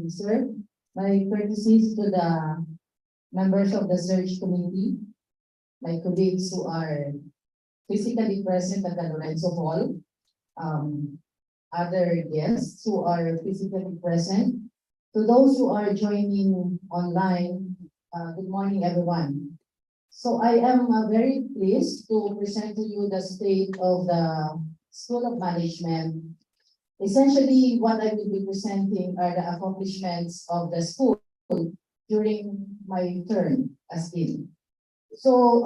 Officer. My courtesies to the members of the search committee, my colleagues who are physically present at the Lorenzo Hall, other guests who are physically present, to those who are joining online, good morning, everyone. So I am very pleased to present to you the state of the School of Management. Essentially, what I will be presenting are the accomplishments of the school during my term as dean. So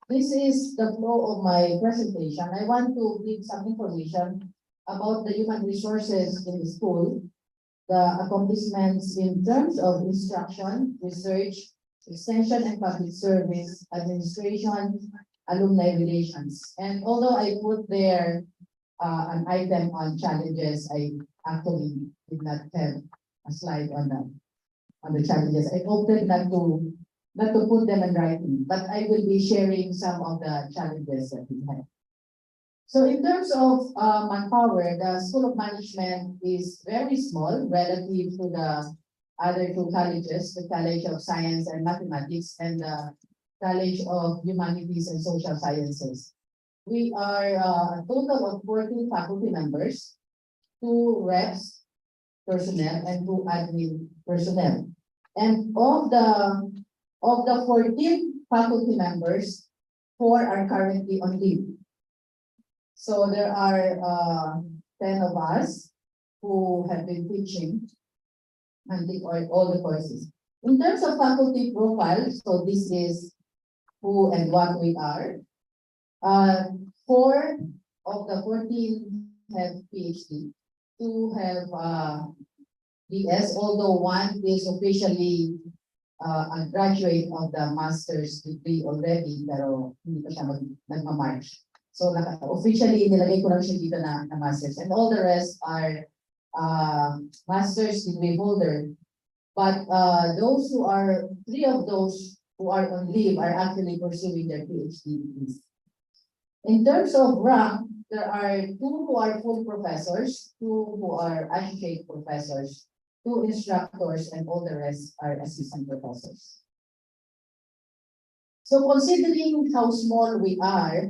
this is the flow of my presentation. I want to give some information about the human resources in the school, the accomplishments in terms of instruction, research, extension and public service, administration, alumni relations. And although I put there an item on challenges, I actually did not have a slide on the challenges. I opted not to put them in writing, but I will be sharing some of the challenges that we have. So in terms of manpower, the School of Management is very small relative to the other two colleges, the College of Science and Mathematics and the College of Humanities and Social Sciences. We are a total of 14 faculty members, 2 reps personnel and 2 admin personnel. And of the 14 faculty members, 4 are currently on leave. So there are 10 of us who have been teaching and all the courses. In terms of faculty profile, so this is who and what we are. 4 of the 14 have PhD, 2 have BS, although 1 is officially a graduate of the master's degree already, pero hindi pa siya nagma-march. So officially nilagay ko lang siya dito na master's, and all the rest are master's degree holder. But those who are 3 of those who are on leave are actually pursuing their PhD degrees. In terms of rank, there are 2 who are full professors, 2 who are associate professors, 2 instructors, and all the rest are assistant professors. So considering how small we are,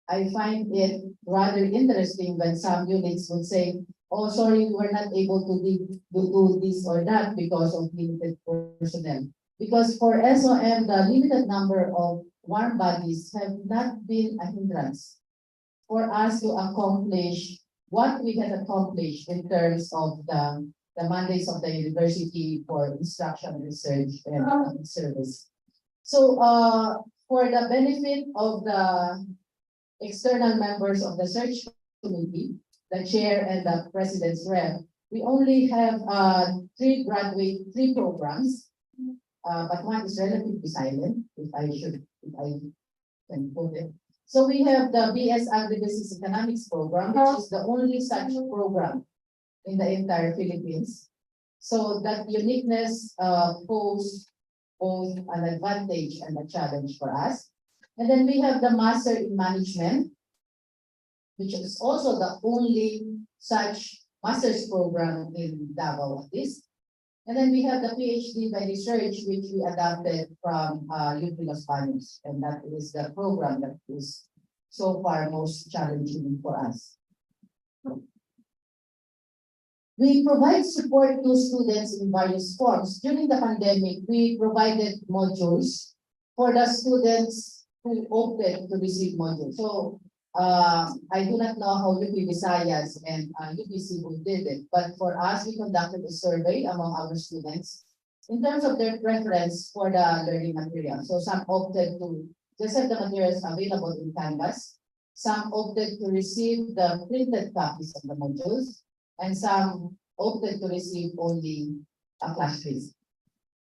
I find it rather interesting when some units would say, oh, sorry, we were not able to do this or that because of limited personnel. Because for SOM, the limited number of warm bodies have not been a hindrance for us to accomplish what we had accomplished in terms of the mandates of the university for instruction, research, and service. So for the benefit of the external members of the search committee, the chair and the president's rep, we only have 3 programs, but 1 is relatively silent, if I can put it. So we have the BS Agribusiness Economics program, which is the only such program in the entire Philippines. So that uniqueness poses both an advantage and a challenge for us. And then we have the Master in Management, which is also the only such master's program in Davao at least. And then we have the PhD by research, which we adopted from UP Los Baños, and that is the program that is so far most challenging for us. We provide support to students in various forms. During the pandemic, we provided modules for the students who opted to receive modules. So I do not know how UP Visayas and UP Cebu did it, but for us, we conducted a survey among our students in terms of their preference for the learning material. So some opted to just have the materials available in Canvas. Some opted to receive the printed copies of the modules, and some opted to receive only a flash disk.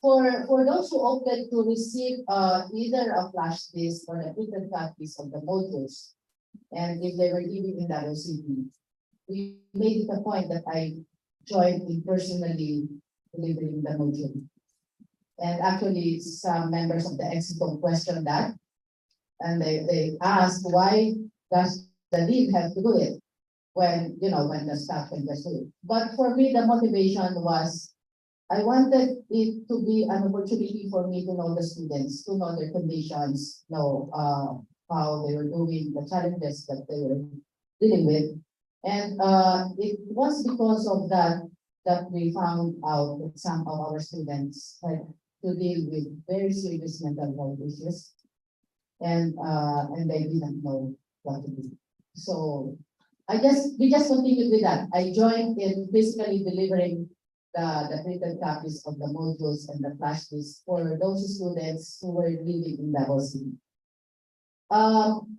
For those who opted to receive either a flash disk or the printed copies of the modules, and if they were living in Davao City, we made it a point that I joined in personally delivering the module. And actually, some members of the EXCO questioned that, and they asked, why does the lead have to do it when the staff can just do it? But for me, the motivation was I wanted it to be an opportunity for me to know the students, to know their conditions, know how they were doing, the challenges that they were dealing with. And it was because of that that we found out that some of our students had to deal with very serious mental health issues, and they didn't know what to do. So we just continued with that. I joined in basically delivering the printed copies of the modules and the flash disks for those students who were living in Davao City.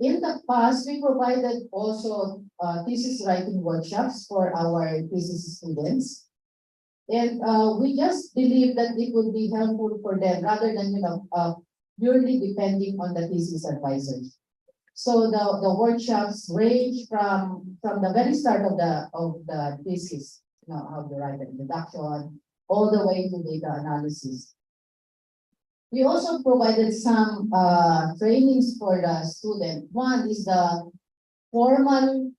In the past, we provided also thesis writing workshops for our thesis students. And we just believe that it would be helpful for them rather than, purely depending on the thesis advisors. So the workshops range from the very start of the thesis, how to write an introduction, all the way to data analysis. We also provided some trainings for the student. One is the formal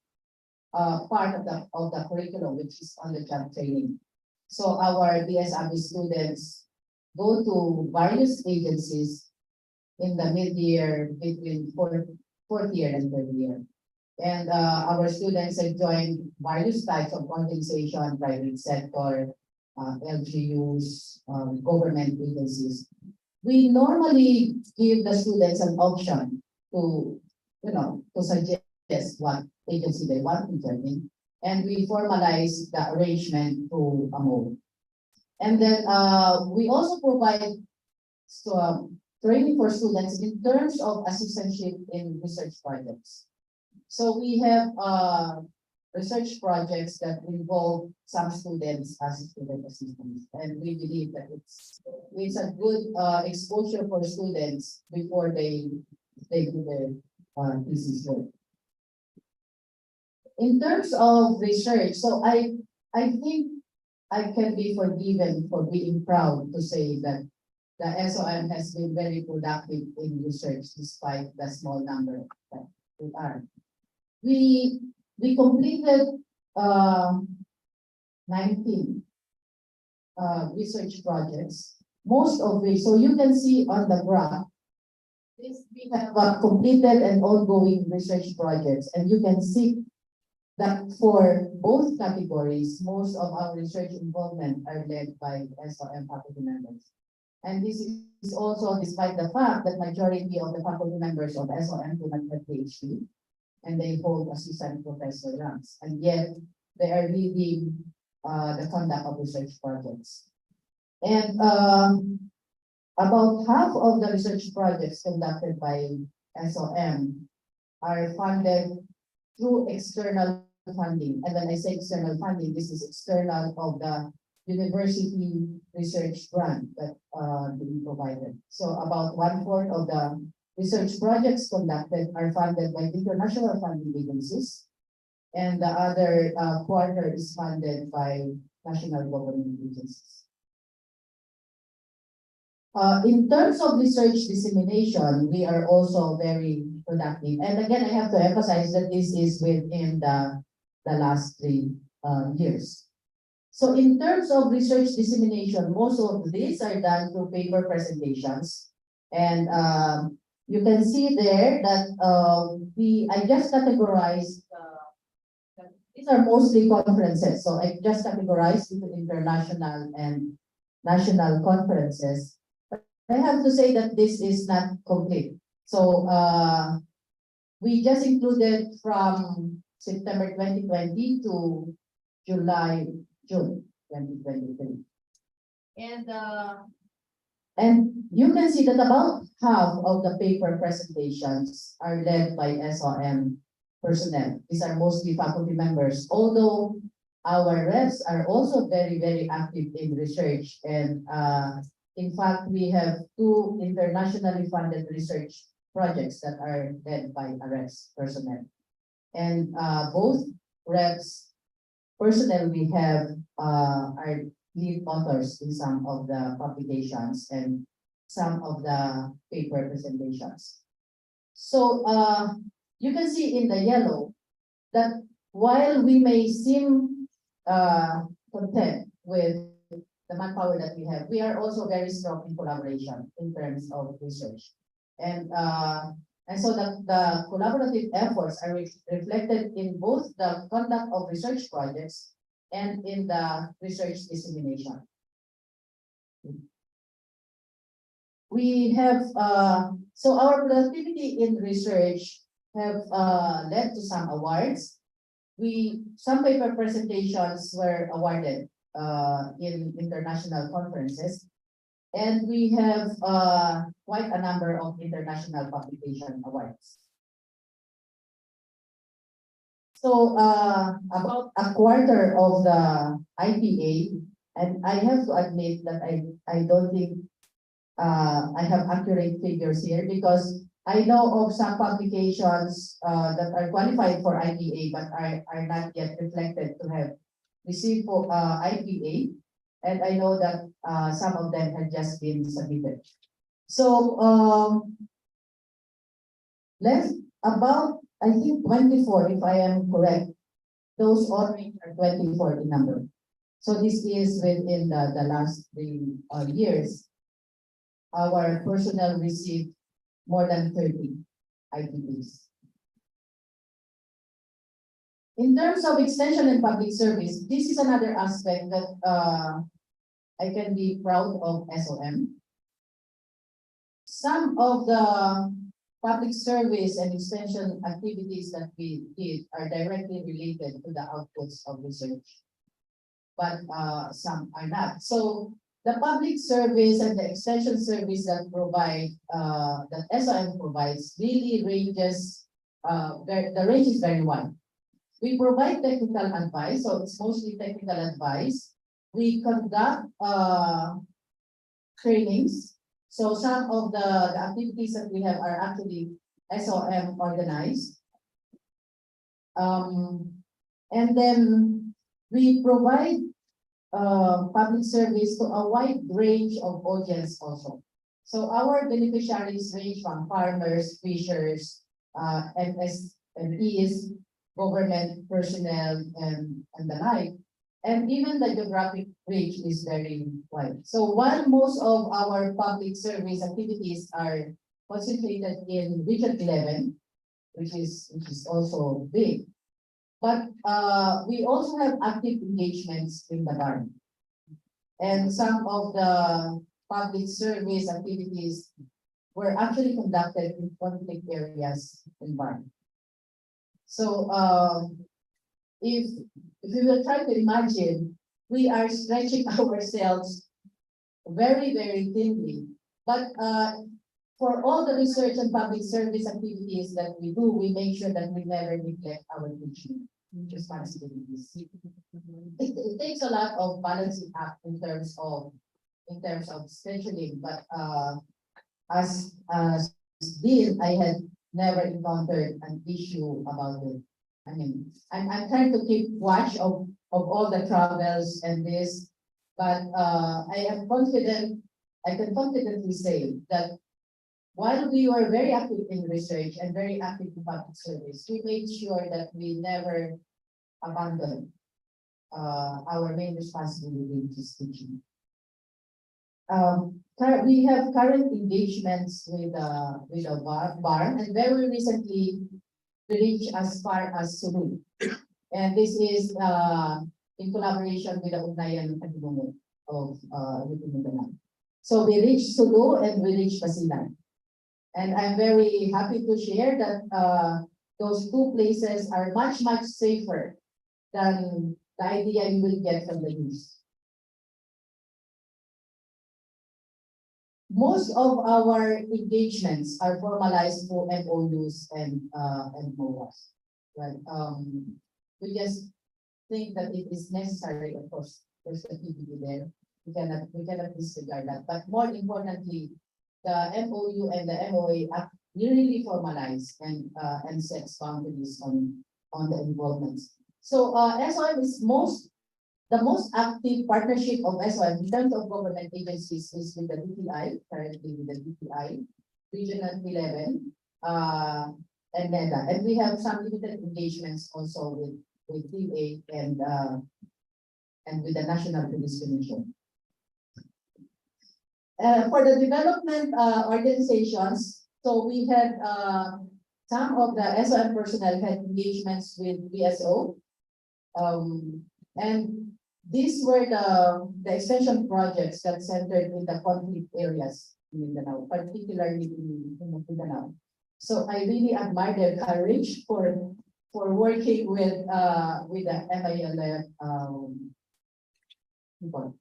part of the curriculum, which is on the job training. So our BSAB students go to various agencies in the mid-year between fourth year and third year. And our students have joined various types of organization, private sector, LGUs, government agencies. We normally give the students an option to, to suggest what agency they want to join in, and we formalize the arrangement to a mode. And then we also provide training for students in terms of assistantship in research projects. So we have research projects that involve some students as student assistants, and we believe that it's a good exposure for students before they do their thesis work. In terms of research, so I think I can be forgiven for being proud to say that the SOM has been very productive in research despite the small number that we are. We completed 19 research projects, most of which, so you can see on the graph, we have completed and ongoing research projects, and you can see that for both categories, most of our research involvement are led by SOM faculty members. And this is also despite the fact that majority of the faculty members of SOM do not have PhD, and they hold assistant professor ranks, and yet they are leading the conduct of research projects. And about half of the research projects conducted by SOM are funded through external funding. And when I say external funding, this is external of the university research grant that being provided. So about 1/4 of the research projects conducted are funded by international funding agencies, and the other quarter is funded by national government agencies. In terms of research dissemination, we are also very productive. And again, I have to emphasize that this is within the last 3 years. So in terms of research dissemination, most of these are done through paper presentations. And you can see there that I just categorized, these are mostly conferences. So I just categorized into international and national conferences. But I have to say that this is not complete. So we just included from September 2020 to June 2023. And you can see that about half of the paper presentations are led by SOM personnel. These are mostly faculty members, although our reps are also very, very active in research. And in fact, we have 2 internationally funded research projects that are led by reps personnel. And both reps personnel we have are lead authors in some of the publications and some of the paper presentations. So you can see in the yellow that while we may seem content with the manpower that we have, we are also very strong in collaboration in terms of research. And so the collaborative efforts are reflected in both the conduct of research projects and in the research dissemination. We have, so our productivity in research have led to some awards. Some paper presentations were awarded in international conferences, and we have quite a number of international publication awards. So about a quarter of the IPA, and I have to admit that I don't think I have accurate figures here, because I know of some publications that are qualified for IPA but are not yet reflected to have received for IPA, and I know that some of them have just been submitted. So left about, I think, 24, if I am correct. Those honoring are 24 in number. So this is within the last 3 years. Our personnel received more than 30 IPAs. In terms of extension and public service, this is another aspect that I can be proud of SOM. Some of the public service and extension activities that we did are directly related to the outputs of research, but some are not. So the public service and the extension service that that SOM provides really ranges, the range is very wide. We provide technical advice, so it's mostly technical advice. We conduct trainings. So some of the activities that we have are actually SOM organized. And then we provide public service to a wide range of audience also. So our beneficiaries range from farmers, fishers, MSMEs, government personnel, and the like. And even the geographic range is very wide. So while most of our public service activities are concentrated in Region 11, which is also big, but we also have active engagements in the barn. And some of the public service activities were actually conducted in conflict areas in barn. So if we will try to imagine, we are stretching ourselves very, very thinly. But for all the research and public service activities that we do, we make sure that we never neglect our teaching responsibilities. It takes a lot of balancing act in terms of scheduling, but as Dean, I had never encountered an issue about it. I mean, I'm trying to keep watch of all the travels and this, but I am confident, I can confidently say that while we were very active in research and very active in public service, we made sure that we never abandon our main responsibility, which is teaching. We have current engagements with a barn, and very recently we reached as far as Sulu. And this is in collaboration with the Ugnayan Pagdungo of Mindanao. So we reached Sulu and we reached Basilan. And I'm very happy to share that those two places are much, much safer than the idea you will get from the news. Most of our engagements are formalized through MOUs and MOAs. Right? We just think that it is necessary, of course, there's the PPP there. We cannot disregard that. But more importantly, the MOU and the MOA are really formalized and sets boundaries on the involvements. So SOM is the most active partnership of SOM in terms of government agencies is with the DTI, currently with the DTI, Regional 11, and NEDA. And we have some limited engagements also with TA and with the National Police Commission. For the development organizations, so we had some of the SOM personnel had engagements with BSO. And these were the extension projects that centered in the conflict areas in Mindanao, particularly in Mindanao. So I really admire their courage for working with the MILF people.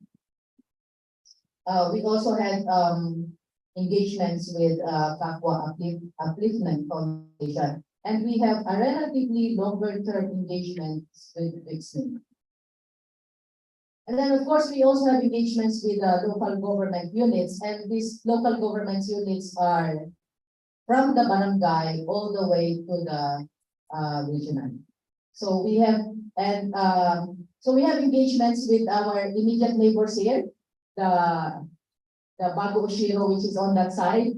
We also had engagements with Kapwa Upliftment Foundation, and we have a relatively longer term engagements with Fixing. And then, of course, we also have engagements with local government units, and these local government units are from the barangay all the way to the regional. So we have engagements with our immediate neighbors here, the Bago Oshiro, which is on that side.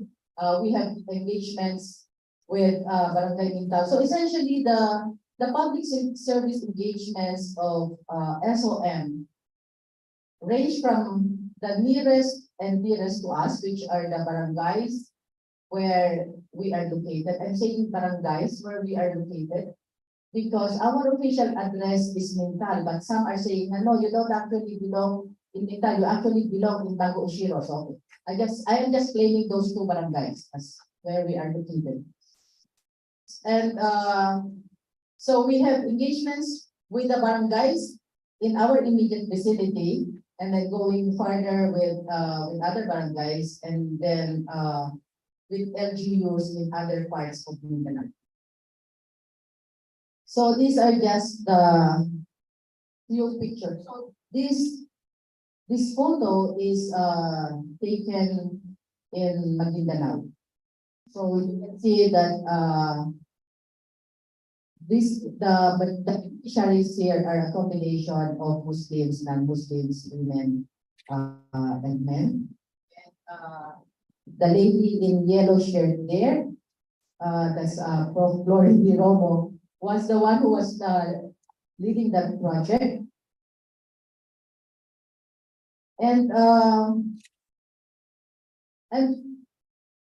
We have engagements with Barangay Mindanao. So essentially, the public service engagements of SOM range from the nearest and dearest to us, which are the barangays where we are located. I'm saying barangays where we are located because our official address is Mintal, but some are saying, no, you don't actually belong in Mintal, you actually belong in Bago Oshiro. So I am just claiming those two barangays as where we are located. And so we have engagements with the barangays in our immediate vicinity, and then going further with other barangays, and then with LGUs in other parts of Mindanao. So these are just the few pictures. So this photo is taken in Mindanao. So you can see that the beneficiaries here are a combination of Muslims, non-Muslims, women, and men. And, the lady in yellow shirt there, that's Prof. Glory Di Romo, was the one who was leading that project. And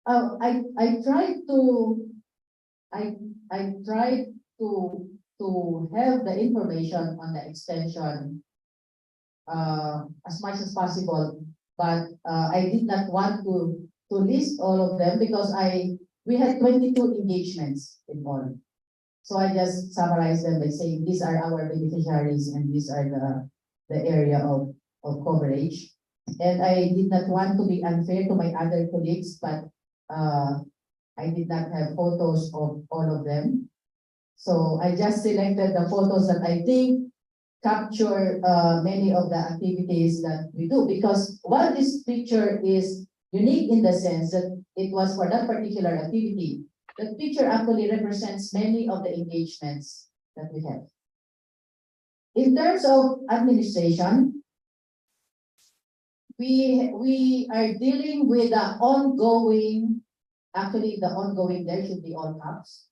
I tried to have the information on the extension as much as possible, but I did not want to list all of them because we had 22 engagements in all. So I just summarized them by saying these are our beneficiaries and these are the area of coverage. And I did not want to be unfair to my other colleagues, but I did not have photos of all of them. So I just selected the photos that I think capture many of the activities that we do, because while this picture is unique in the sense that it was for that particular activity, the picture actually represents many of the engagements that we have. In terms of administration, we are dealing with the ongoing, actually the ongoing, there should be all caps,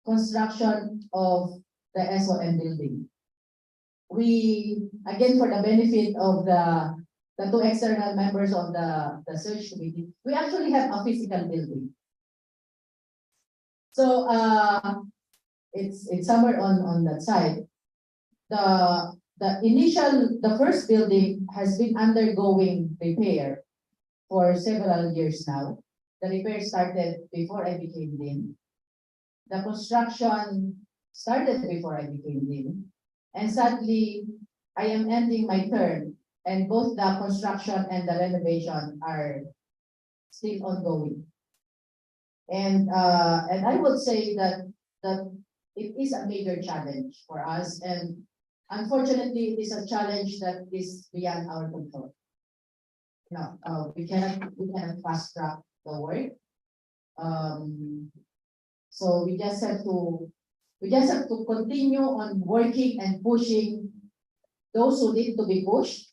construction of the SOM building. We, again, for the benefit of the two external members of the search committee, we actually have a physical building. So it's somewhere on that side. The first building has been undergoing repair for several years now. The repair started before I became dean. The construction started before I became dean. And sadly, I am ending my term, and both the construction and the renovation are still ongoing. And I would say that it is a major challenge for us, and unfortunately, it is a challenge that is beyond our control. No, we cannot fast track the work. So we just have to continue on working and pushing those who need to be pushed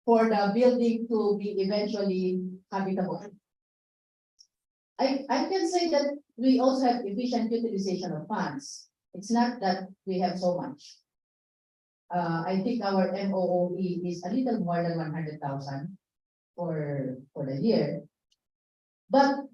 for the building to be eventually habitable. I can say that we also have efficient utilization of funds. It's not that we have so much. I think our MOOE is a little more than 100,000. for the year. But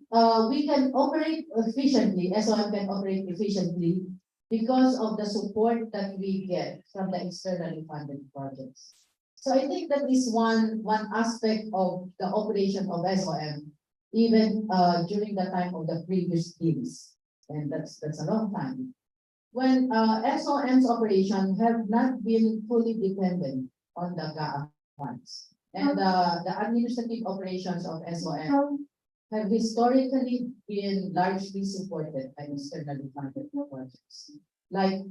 we can operate efficiently, SOM can operate efficiently because of the support that we get from the externally funded projects. So I think that is one aspect of the operation of SOM, even during the time of the previous deals, and that's a long time. When SOM's operation have not been fully dependent on the GAA funds, and the administrative operations of SOM have historically been largely supported by externally funded projects. Like,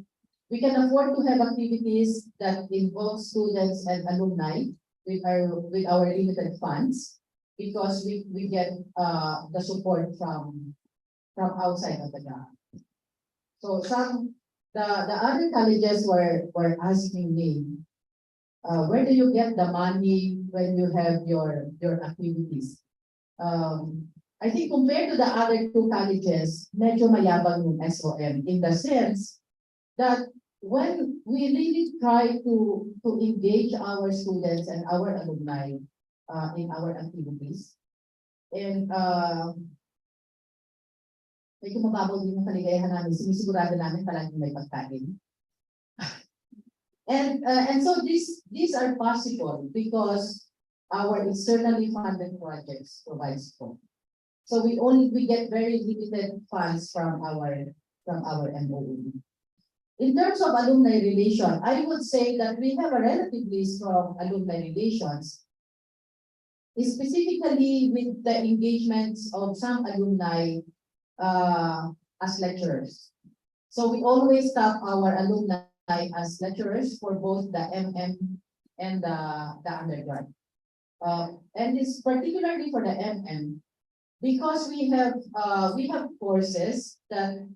we can afford to have activities that involve students and alumni with our limited funds, because we get the support from outside of the GAA. So the other colleges were asking me, where do you get the money when you have your activities? I think compared to the other two colleges, medyo mayabang yung SOM in the sense that when we really try to engage our students and our alumni in our activities, and medyo mababaw din yung kaligayahan namin, sinisigurado namin palaging may pagkain. And so these are possible because our externally funded projects provide support. So we get very limited funds from our MOU. In terms of alumni relation, I would say that we have a relatively strong alumni relations, specifically with the engagements of some alumni as lecturers. So we always tap our alumni as lecturers for both the MM and the undergrad. And it's particularly for the MM, because we have courses that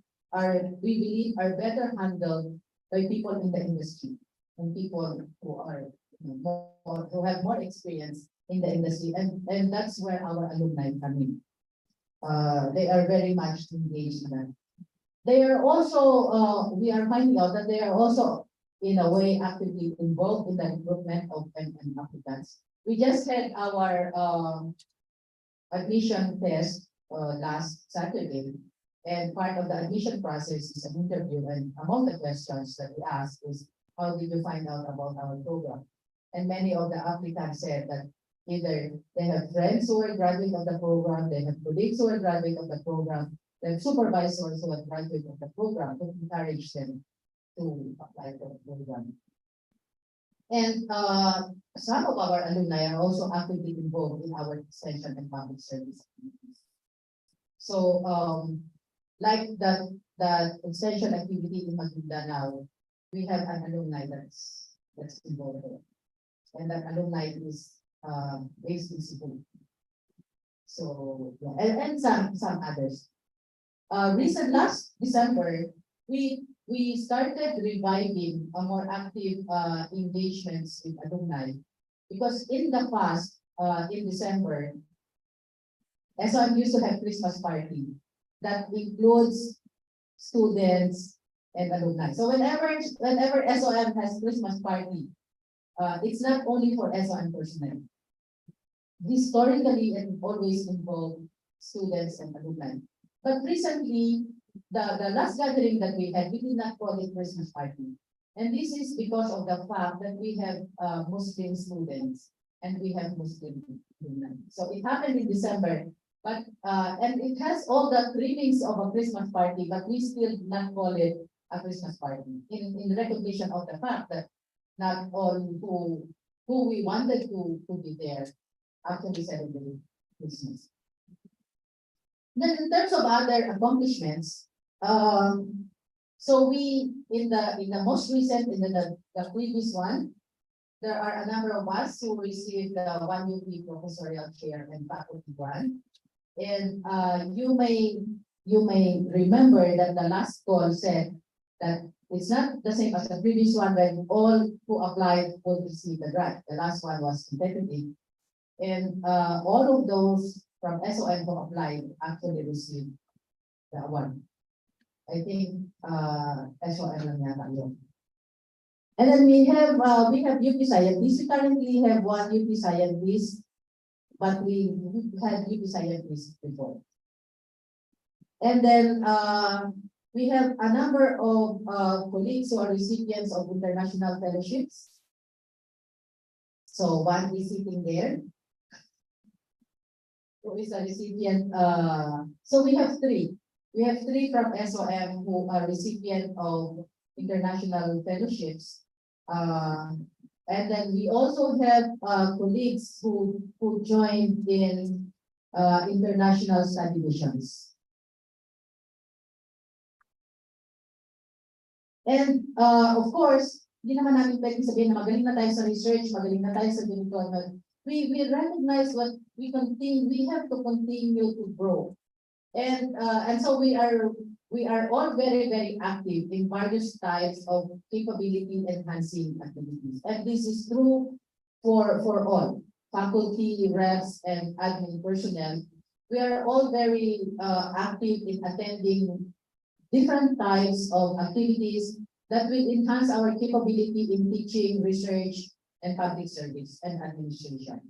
we believe are better handled by people in the industry and people who are who have more experience in the industry, and that's where our alumni come in. They are very much engaged in that. They are also we are finding out that they are also in a way actively involved in the recruitment of MM applicants. We just had our admission test last Saturday, and part of the admission process is an interview, and among the questions that we asked is, how did you find out about our program? And many of the applicants said that either they have friends who are graduate of the program, they have colleagues who are graduate of the program, they have supervisors who are graduate of the program to encourage them to apply for the program. And some of our alumni are also actively involved in our extension and public service activities. So, like that extension activity in Mindanao, we have an alumni that's involved there, and that alumni is based in Cebu. So yeah, and some others. Last December, we started reviving a more active engagements with alumni, because in the past, in December, SOM used to have Christmas party that includes students and alumni. So whenever SOM has Christmas party, it's not only for SOM personnel. Historically, and always involve students and alumni. But recently, the last gathering that we had, we did not call it Christmas party. And this is because of the fact that we have Muslim students and we have Muslim alumni. So it happened in December, but and it has all the trimmings of a Christmas party, but we still did not call it a Christmas party in recognition of the fact that not all who we wanted to be there actually celebrate Christmas. Then in terms of other accomplishments, so we in the most recent, in the previous one, there are a number of us who received the 1 UP professorial chair and faculty grant. And you may remember that the last call said that it's not the same as the previous one when all who applied would receive the grant. The last one was competitive. And all of those from SOM who applied actually received the award. I think SOM lang yata yun. And then we have UP scientists. We currently have 1 UP scientist but we had UP scientists before. And then we have a number of colleagues who are recipients of international fellowships. So one is sitting there, who is a recipient. So we have three. We have three from SOM who are recipient of international fellowships. And then we also have colleagues who joined in international study missions. And of course, hindi naman namin pwedeng sabihin na magaling na tayo sa research, magaling na tayo sa ganito. We recognize what we have to continue to grow. And so we are all very, very active in various types of capability enhancing activities. And this is true for all, faculty, reps, and admin personnel. We are all very active in attending different types of activities that will enhance our capability in teaching, research, and public service and administration.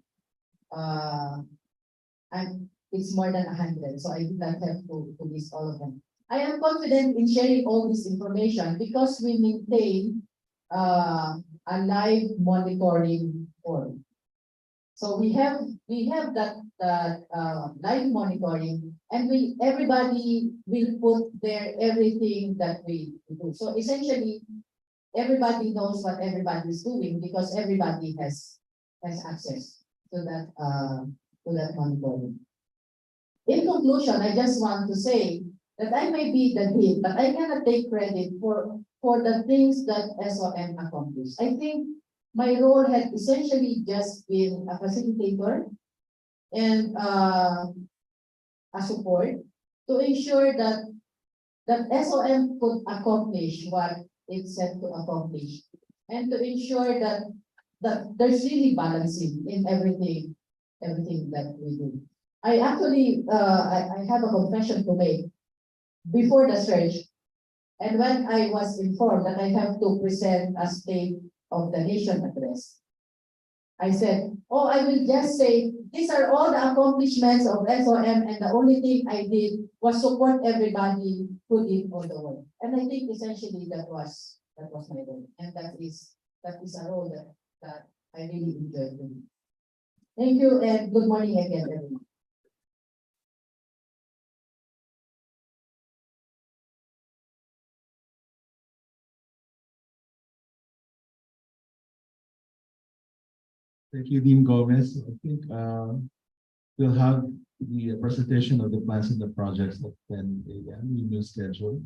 And it's more than 100, so I did not have to list all of them. I am confident in sharing all this information because we maintain a live monitoring forum. So we have that live monitoring, and everybody will put there everything that we do. So essentially, everybody knows what everybody is doing because everybody has access to that monitoring. In conclusion, I just want to say that I may be the lead, but I cannot take credit for the things that SOM accomplished. I think my role had essentially just been a facilitator and a support to ensure that SOM could accomplish what it set to accomplish, and to ensure that there's really balancing in everything that we do. I actually I have a confession to make before the search, and when I was informed that I have to present a State of the Nation address, I said, oh, I will just say, these are all the accomplishments of SOM, and the only thing I did was support everybody who did all the work. And I think essentially that was my role, and that is a role that I really enjoy doing. Thank you, and good morning again, everyone. Thank you, Dean Gomez. I think we'll have the presentation of the plans and the projects at 10 a.m. New schedule.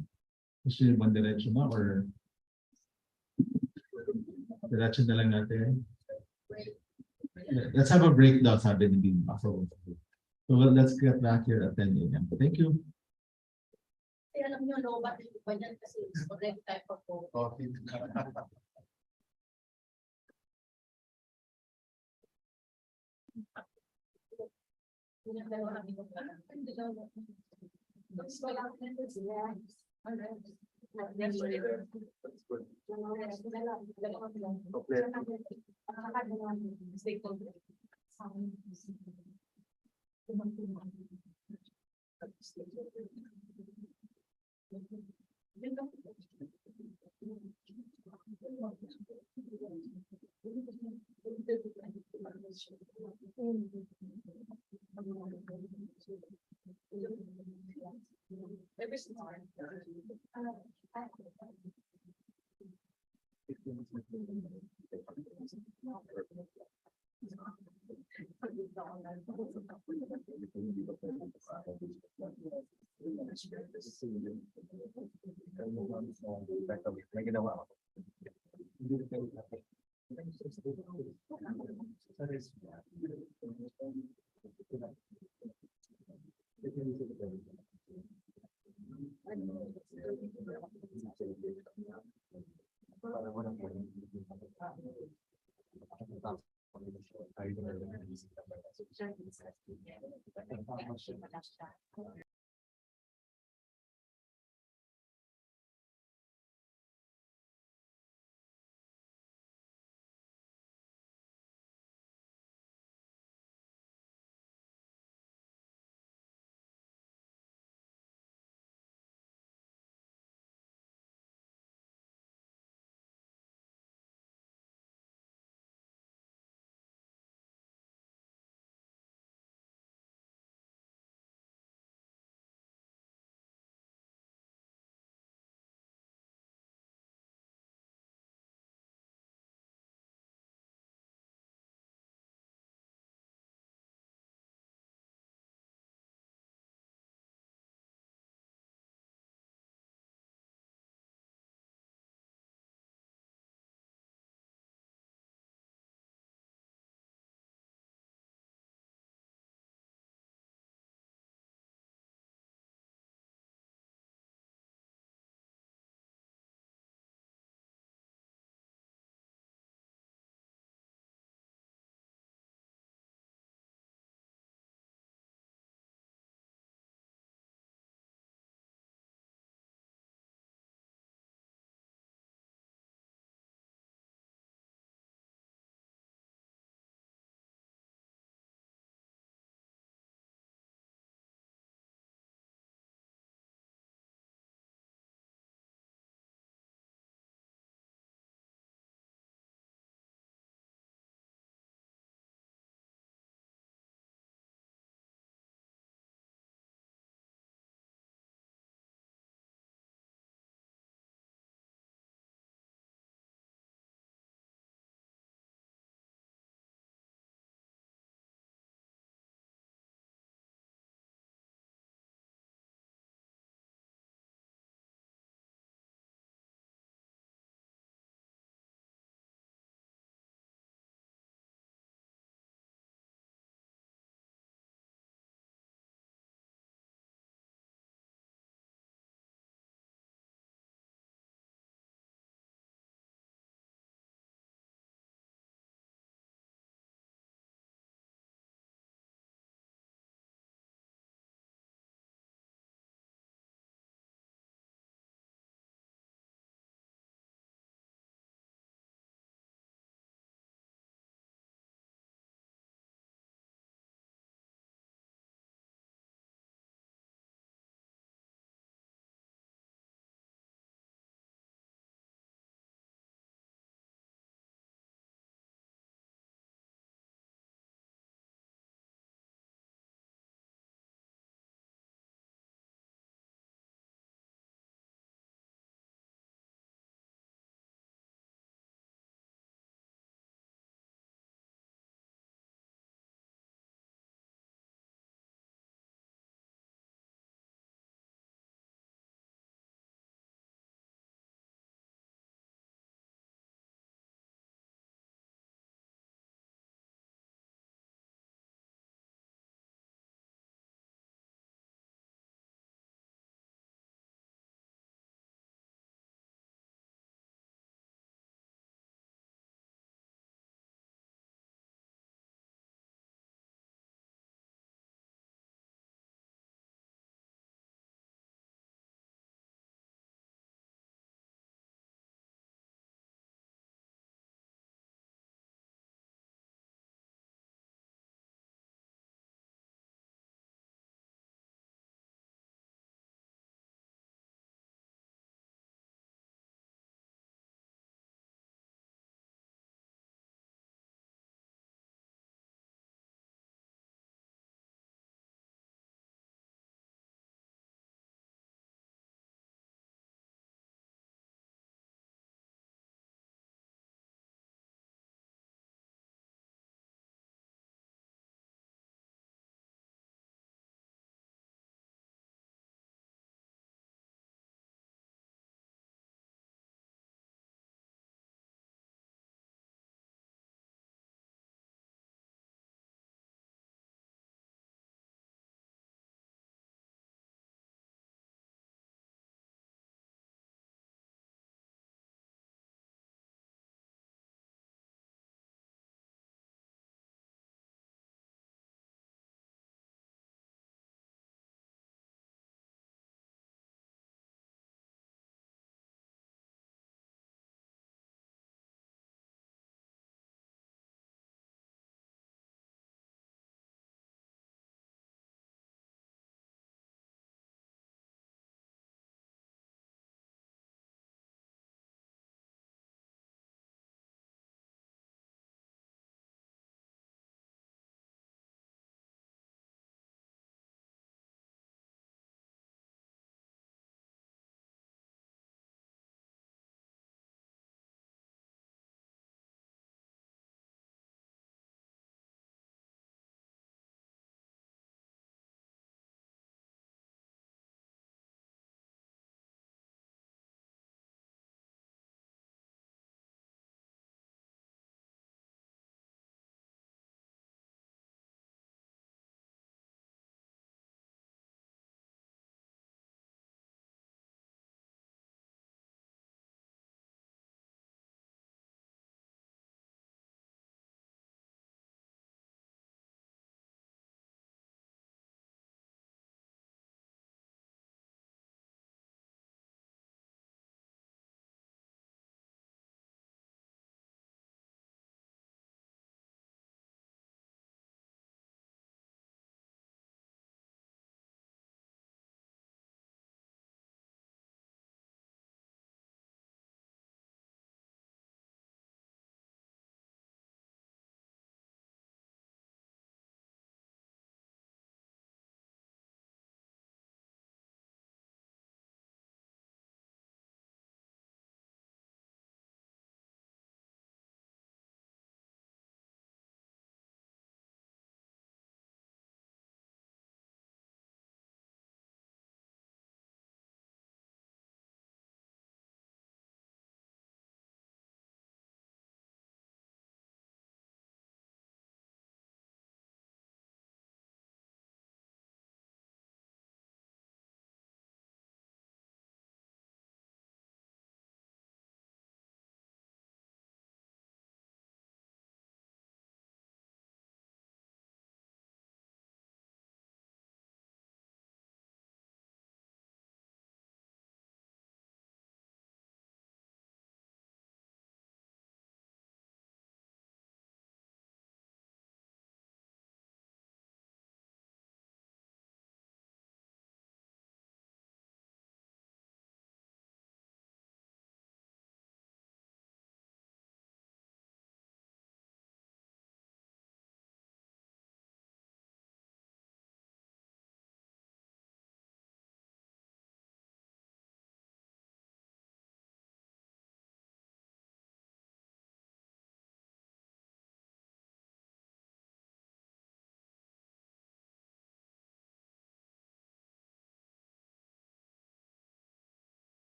Gusto niyo bang diretso na or diretso na lang natin? Let's have a breakdown, sabi ni Dean. So let's get back here at 10 a.m. Thank you. Alam niyo, no, ba't ba yan kasi correct type of coffee.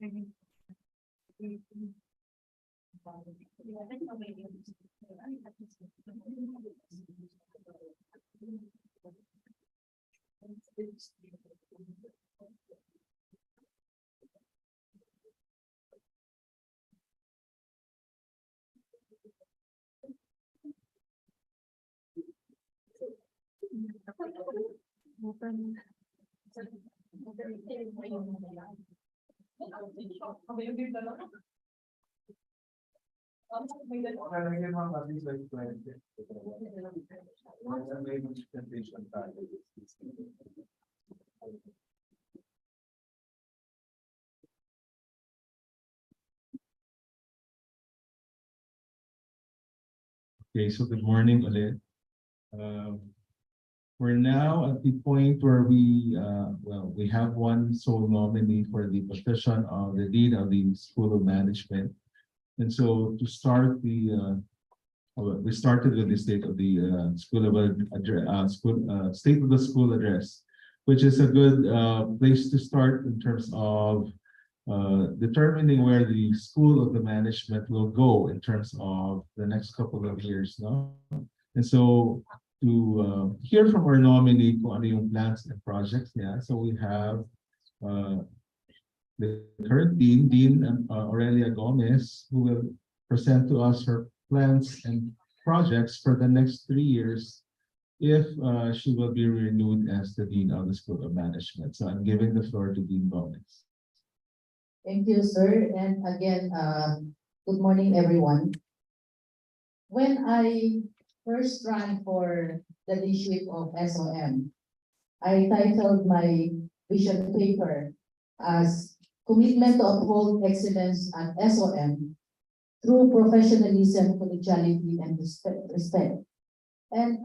Okay, so good morning ulit. We're now at the point where we have one sole nominee for the position of the Dean of the School of Management. And so to start we started with the state of the state of the school address, which is a good place to start in terms of determining where the School of the Management will go in terms of the next couple of years, no? And so to hear from our nominee kung ano yung plans and projects niya. So we have the current Dean Aurelia Gomez, who will present to us her plans and projects for the next 3 years if she will be renewed as the Dean of the School of Management. So I'm giving the floor to Dean Gomez. Thank you, sir. And again, good morning, everyone. When I first ran for the leadership of SOM, I titled my vision paper as Commitment to Uphold Excellence at SOM through Professionalism, Collegiality, and Respect. And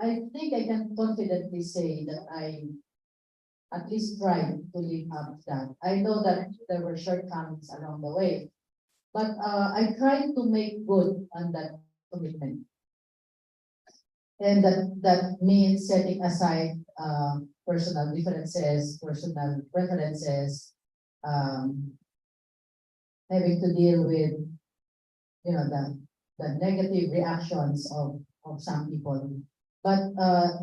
I think I can confidently say that I at least tried to live up to that. I know that there were shortcomings along the way, but I tried to make good on that commitment. And that means setting aside personal differences, personal preferences, having to deal with the negative reactions of some people. But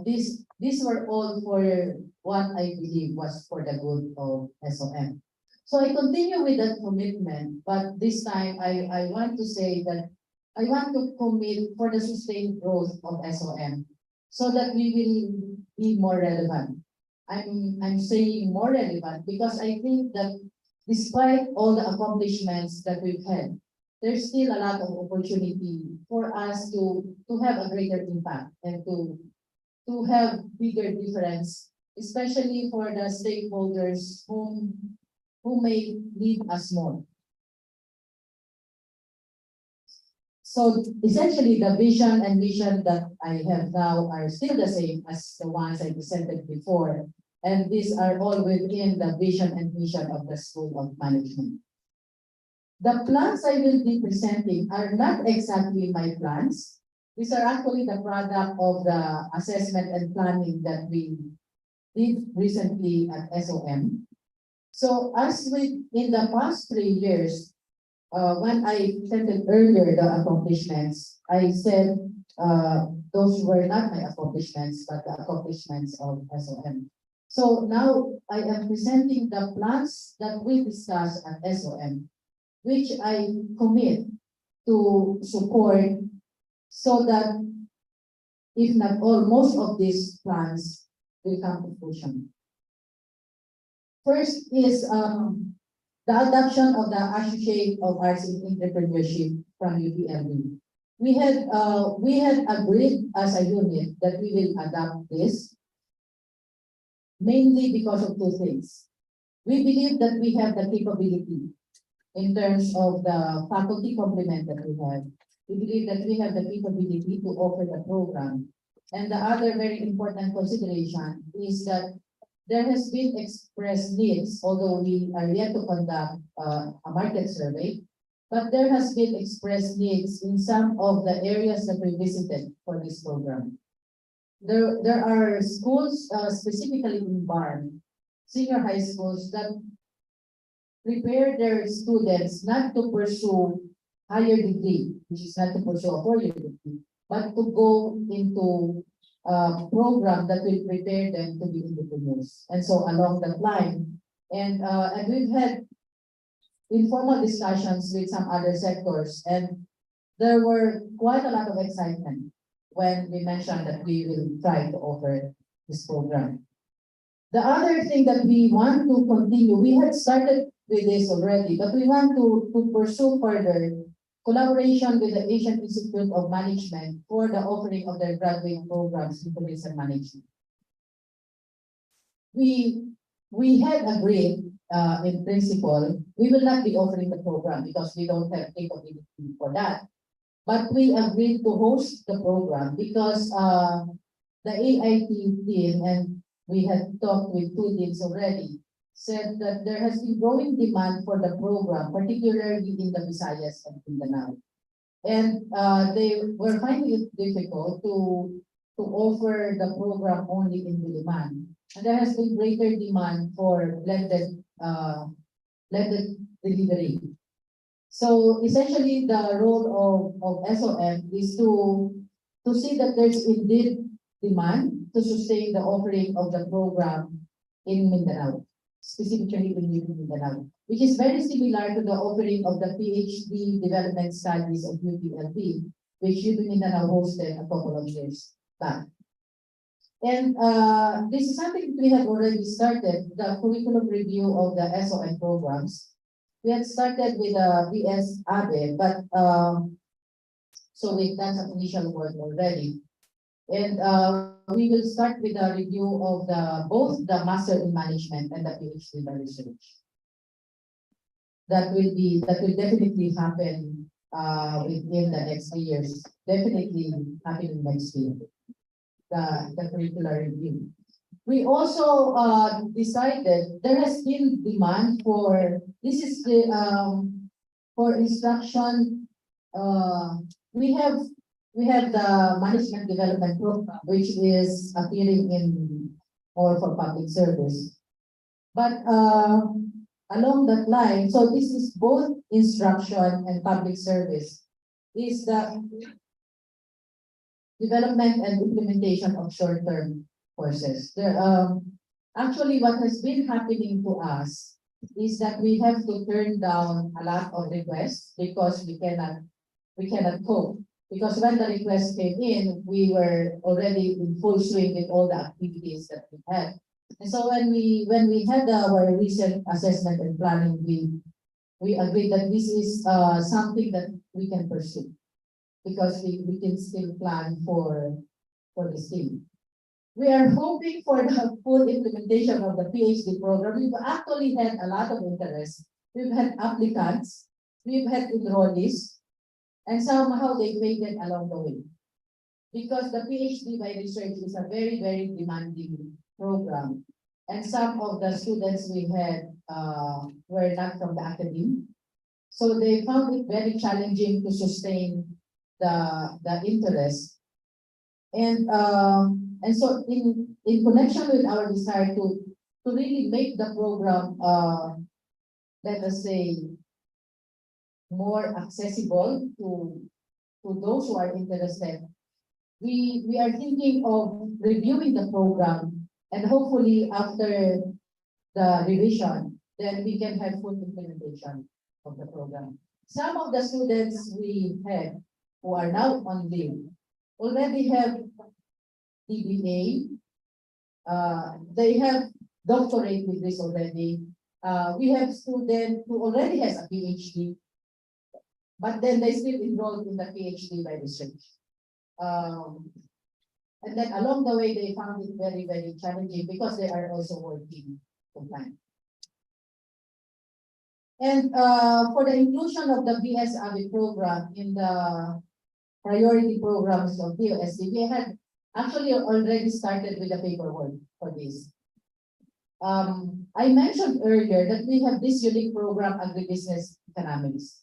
these were all for what I believe was for the good of SOM. So I continue with that commitment, but this time I want to say that I want to commit for the sustained growth of SOM so that we will be more relevant. I'm saying more relevant because I think that despite all the accomplishments that we've had, there's still a lot of opportunity for us to have a greater impact and to have bigger difference, especially for the stakeholders who may need us more. So essentially, the vision and mission that I have now are still the same as the ones I presented before. And these are all within the vision and mission of the School of Management. The plans I will be presenting are not exactly my plans. These are actually the product of the assessment and planning that we did recently at SOM. So as in the past 3 years, when I presented earlier the accomplishments, I said those were not my accomplishments, but the accomplishments of SOM. So now I am presenting the plans that we discussed at SOM, which I commit to support so that if not all, most of these plans will come to fruition. First is the adoption of the Associate of Arts in Entrepreneurship from UPLB. We had agreed as a unit that we will adopt this mainly because of 2 things. We believe that we have the capability in terms of the faculty complement that we have. We believe that we have the capability to offer the program. And the other very important consideration is that there has been expressed needs, although we are yet to conduct a market survey, but there has been expressed needs in some of the areas that we visited for this program. There are schools, specifically in Barn, senior high schools, that prepare their students not to pursue higher degree, which is not to pursue a four-year degree, but to go into a program that will prepare them to be entrepreneurs. And so along that line, and we've had informal discussions with some other sectors, and there were quite a lot of excitement when we mentioned that we will try to offer this program. The other thing that we want to continue, we had started with this already, but we want to pursue further collaboration with the Asian Institute of Management for the offering of their graduate programs in tourism management. We had agreed in principle, we will not be offering the program because we don't have capability for that. But we agreed to host the program because the AIT team, and we had talked with two teams already, said that there has been growing demand for the program, particularly in the Visayas and Mindanao. And they were finding it difficult to offer the program only in Diliman. And there has been greater demand for blended delivery. So essentially, the role of SOM is to see that there's indeed demand to sustain the offering of the program in Mindanao, specifically in Mindanao, which is very similar to the offering of the PhD Development Studies of UPLP, which Mindanao hosted a couple of years back. And this is something we have already started, the curriculum review of the SOM programs. We had started with VS Abe, but so we've done some initial work already. And we will start with a review of both the Master in Management and the PhD by research. That will definitely happen within the next 3 years. Definitely happening next year. The curricular review. We also decided there has been demand for this is the for instruction. We have the management development program, which is appearing in or for public service. But along that line, so this is both instruction and public service, is the development and implementation of short-term courses. Actually, what has been happening to us is that we have to turn down a lot of requests because we cannot cope. Because when the request came in, we were already in full swing with all the activities that we had. And so when we had our recent assessment and planning, we agreed that this is something that we can pursue, because we can still plan for this team. We are hoping for the full implementation of the PhD program. We've actually had a lot of interest. We've had applicants, we've had enrollees, and somehow they faded along the way. Because the PhD by research is a very, very demanding program. And some of the students we had were not from the academy. So they found it very challenging to sustain the interest. And so in connection with our desire to really make the program, let us say, more accessible to those who are interested, we are thinking of reviewing the program, and hopefully after the revision, then we can have full implementation of the program. Some of the students we had who are now on leave already have DBA. They have doctorate degrees already. We have students who already has a PhD, but then they still enrolled in the PhD by research. And then along the way, they found it very, very challenging because they are also working full time. And for the inclusion of the BSAB program in the priority programs of DOSD, we had actually already started with the paperwork for this. I mentioned earlier that we have this unique program, Agribusiness Economics.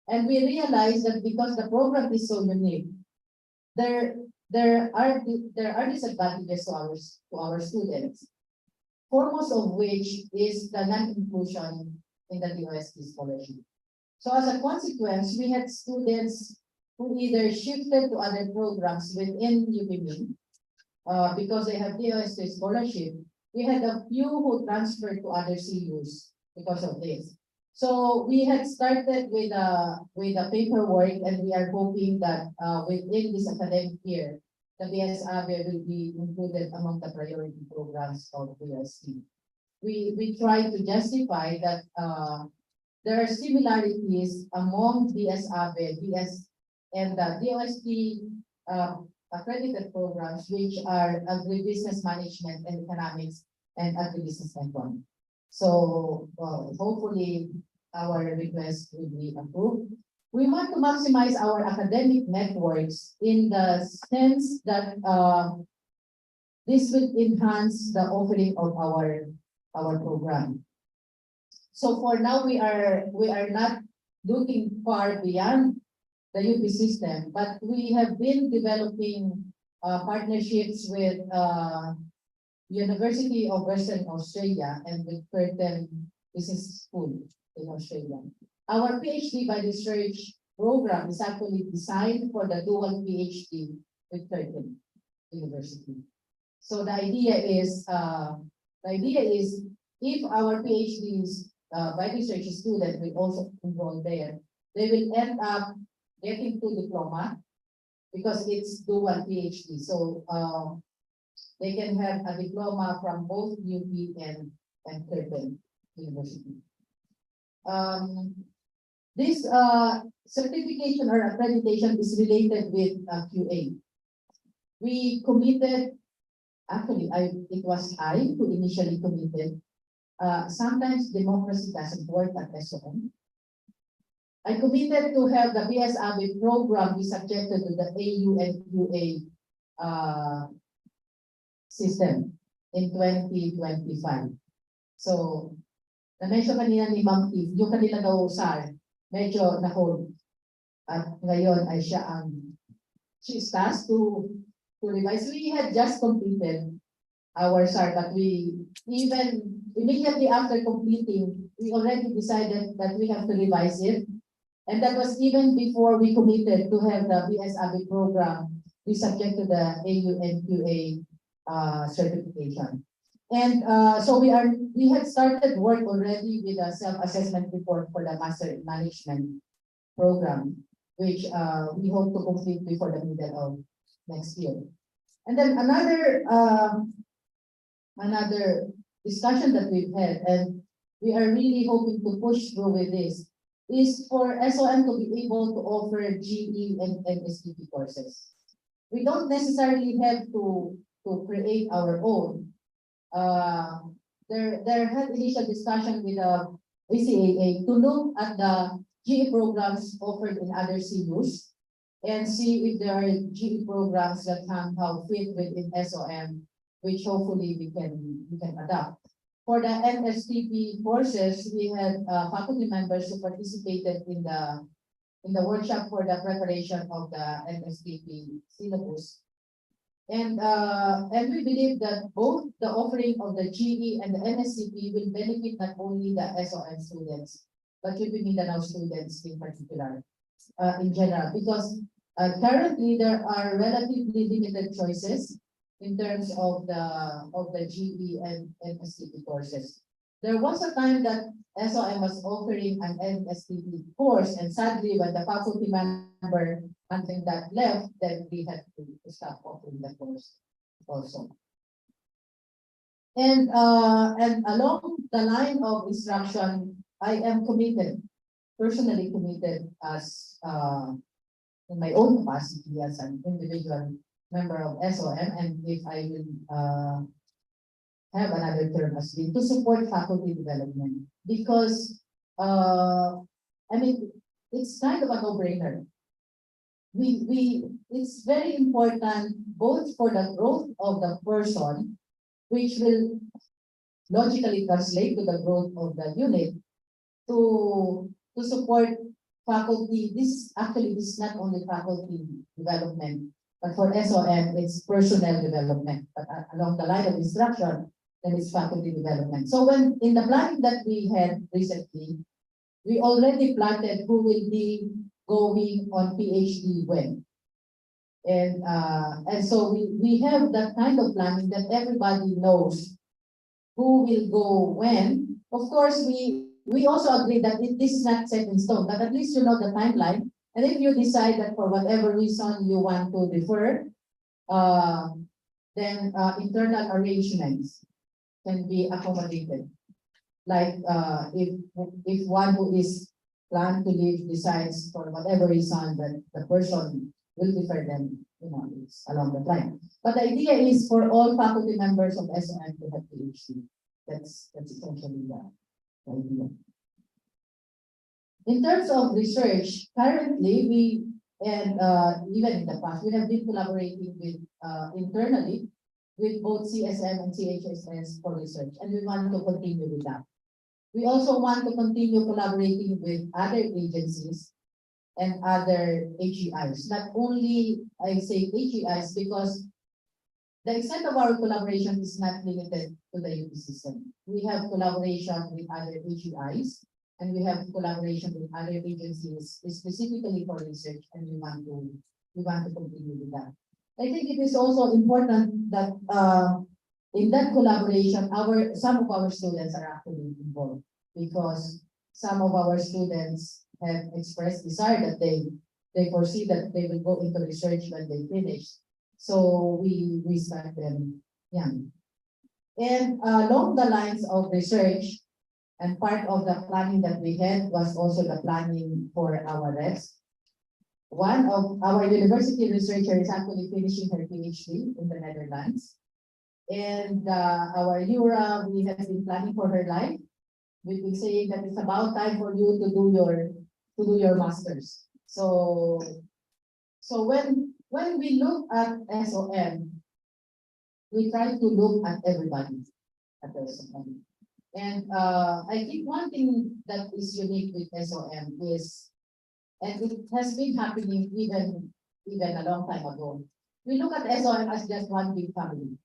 And we realized that because the program is so unique, there are disadvantages to our students, foremost of which is the non-inclusion in the DOST scholarship. So as a consequence, we had students who either shifted to other programs within UPMIN because they have DOST scholarship. We had a few who transferred to other CUs because of this. So we had started with a paperwork, and we are hoping that within this academic year, the BSAVE will be included among the priority programs of DOST. We try to justify that there are similarities among BSAVE, and the DOST accredited programs, which are agribusiness management and economics and agribusiness econ. So hopefully our request will be approved. We want to maximize our academic networks in the sense that this will enhance the offering of our program. So for now, we are not looking far beyond the UP system, but we have been developing partnerships with University of Western Australia and with Curtin Business School in Australia. Our PhD by research program is actually designed for the dual PhD with Curtin University. So the idea is if our PhDs by research students will also enroll there, they will end up getting to diploma because it's dual PhD. So they can have a diploma from both UP and Curtin University. This certification or accreditation is related with QA. We committed, actually, it was I who initially committed. Sometimes democracy doesn't work at SOM. I committed to have the BSAVE program be subjected to the AU and QA system in 2025. So, na-mention kanina ni Ma'am Eve, yung kanila daw SAR, medyo na-hold. At ngayon ay siya she is tasked to revise. We had just completed our SAR, but we even immediately after completing, we already decided that we have to revise it. And that was even before we committed to have the BSAVE program be subject to the AU and QA certification. And so we had started work already with a self-assessment report for the Master in Management program, which we hope to complete before the middle of next year. And then another discussion that we've had, and we are really hoping to push through with this, is for SOM to be able to offer GE and STP courses. We don't necessarily have to create our own. There had initial discussion with the VCAA to look at the GE programs offered in other CUs and see if there are GE programs that somehow fit within SOM, which hopefully we can adapt. For the NSTP courses, we had faculty members who participated in the workshop for the preparation of the NSTP syllabus. And we believe that both the offering of the GE and the NSTP will benefit not only the SOM students, but UP Mindanao students in particular, in general, because currently there are relatively limited choices in terms of the GE and NSTP courses. There was a time that SOM was offering an NSTP course, and sadly, when the faculty member something that left, then we had to stop offering the course also. And along the line of instruction, I am committed, personally committed as in my own capacity as an individual member of SOM, and if I will have another term as dean, to support faculty development, because I mean, it's kind of a no-brainer. It's very important both for the growth of the person, which will logically translate to the growth of the unit, to support faculty. This is not only faculty development, but for SOM, it's personnel development. But along the line of instruction, and it's faculty development. So when in the planning that we had recently, we already plotted who will be going on PhD when. And so we have that kind of planning that everybody knows who will go when. Of course, we also agree that this is not set in stone, but at least you know the timeline. And if you decide that for whatever reason you want to defer, then internal arrangements can be accommodated. Like if one who is planned to leave decides for whatever reason that the person will defer them, it's along the line. But the idea is for all faculty members of SOM to have PhD. That's essentially the idea. In terms of research, currently even in the past, we have been collaborating with internally with both CSM and CHSS for research, and we want to continue with that. We also want to continue collaborating with other agencies and other HEIs. Not only I say HEIs because the extent of our collaboration is not limited to the UP system. We have collaboration with other HEIs, and we have collaboration with other agencies specifically for research, and we want to continue with that. I think it is also important that in that collaboration, some of our students are actually involved because some of our students have expressed desire that they foresee that they will go into research when they finish. So we start them young. And along the lines of research, and part of the planning that we had was also the planning for our reps. One of our university researchers is actually finishing her PhD in the Netherlands. And our Yura, we have been planning for her life. We've been saying that it's about time for you to do your masters. So when we look at SOM, we try to look at everybody at SOM. And I think one thing that is unique with SOM is, and it has been happening even a long time ago. We look at SOM as just one big family.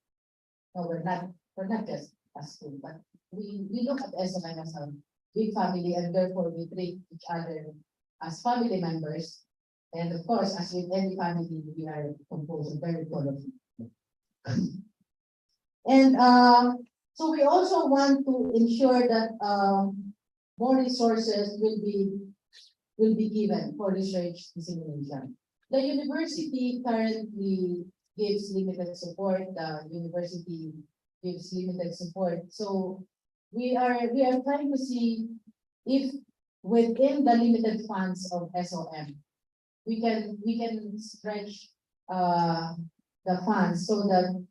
No, we're not just a school, but we look at SOM as a big family, and therefore we treat each other as family members. And of course, as with any family, we are composed of very colorful. And so we also want to ensure that more resources will be given for research dissemination. The university currently gives limited support. The university gives limited support. So we are trying to see if within the limited funds of SOM, we can stretch the funds so that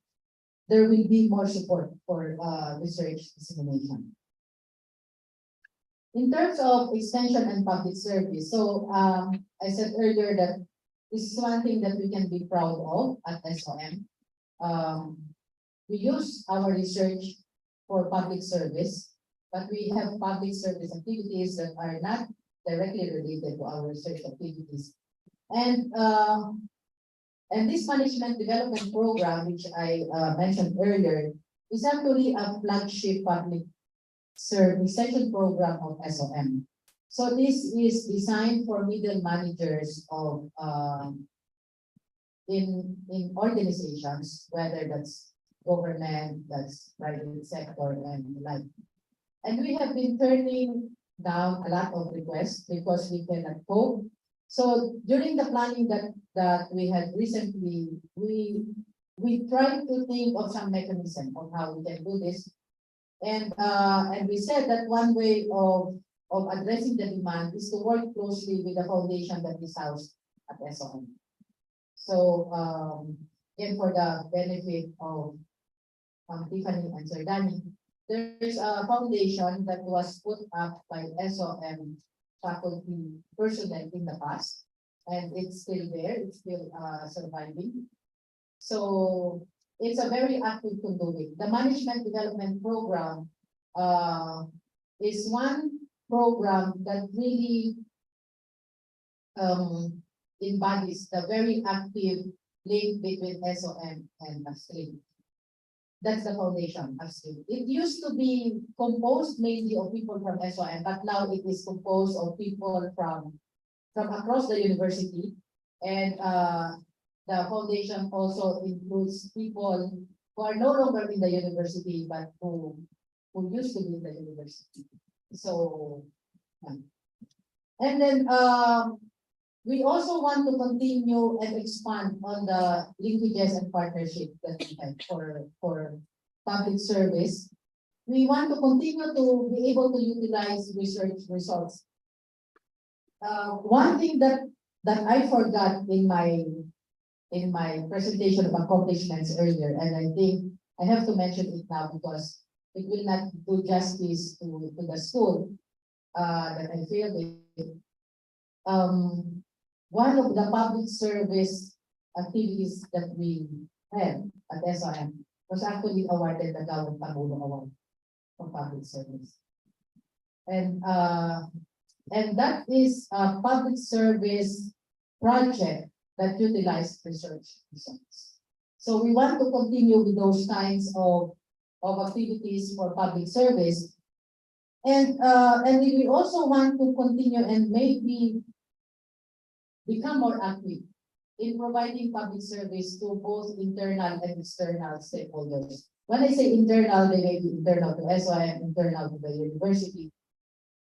there will be more support for research dissemination. In terms of extension and public service, so I said earlier that this is one thing that we can be proud of at SOM. We use our research for public service, but we have public service activities that are not directly related to our research activities. And this management development program, which I mentioned earlier, is actually a flagship public service extension program of SOM. So this is designed for middle managers of in organizations, whether that's government, that's private sector, and the like. And we have been turning down a lot of requests because we cannot cope. So during the planning that we had recently, we tried to think of some mechanism of how we can do this. And we said that one way of addressing the demand is to work closely with the foundation that is housed at SOM. So again, for the benefit of Tiffany and Sir Danny, there's a foundation that was put up by SOM faculty personnel in the past, and it's still there, it's still surviving. So it's a very active conduit. The management development program is one program that really embodies the very active link between SOM and the stream. That's the foundation, actually. It used to be composed mainly of people from SOM, but now it is composed of people from across the university. And the foundation also includes people who are no longer in the university, but who used to be in the university. So, yeah. And then we also want to continue and expand on the linkages and partnership that we have for public service. We want to continue to be able to utilize research results. One thing that I forgot in my presentation of accomplishments earlier, and I think I have to mention it now because it will not do justice to the school that I failed in. One of the public service activities that we had at SOM was actually awarded the Gawad Pangulo Award for public service. And that is a public service project that utilized research results. So we want to continue with those kinds of activities for public service. And we also want to continue and maybe become more active in providing public service to both internal and external stakeholders. When I say internal, they may be internal to SOM, internal to the university.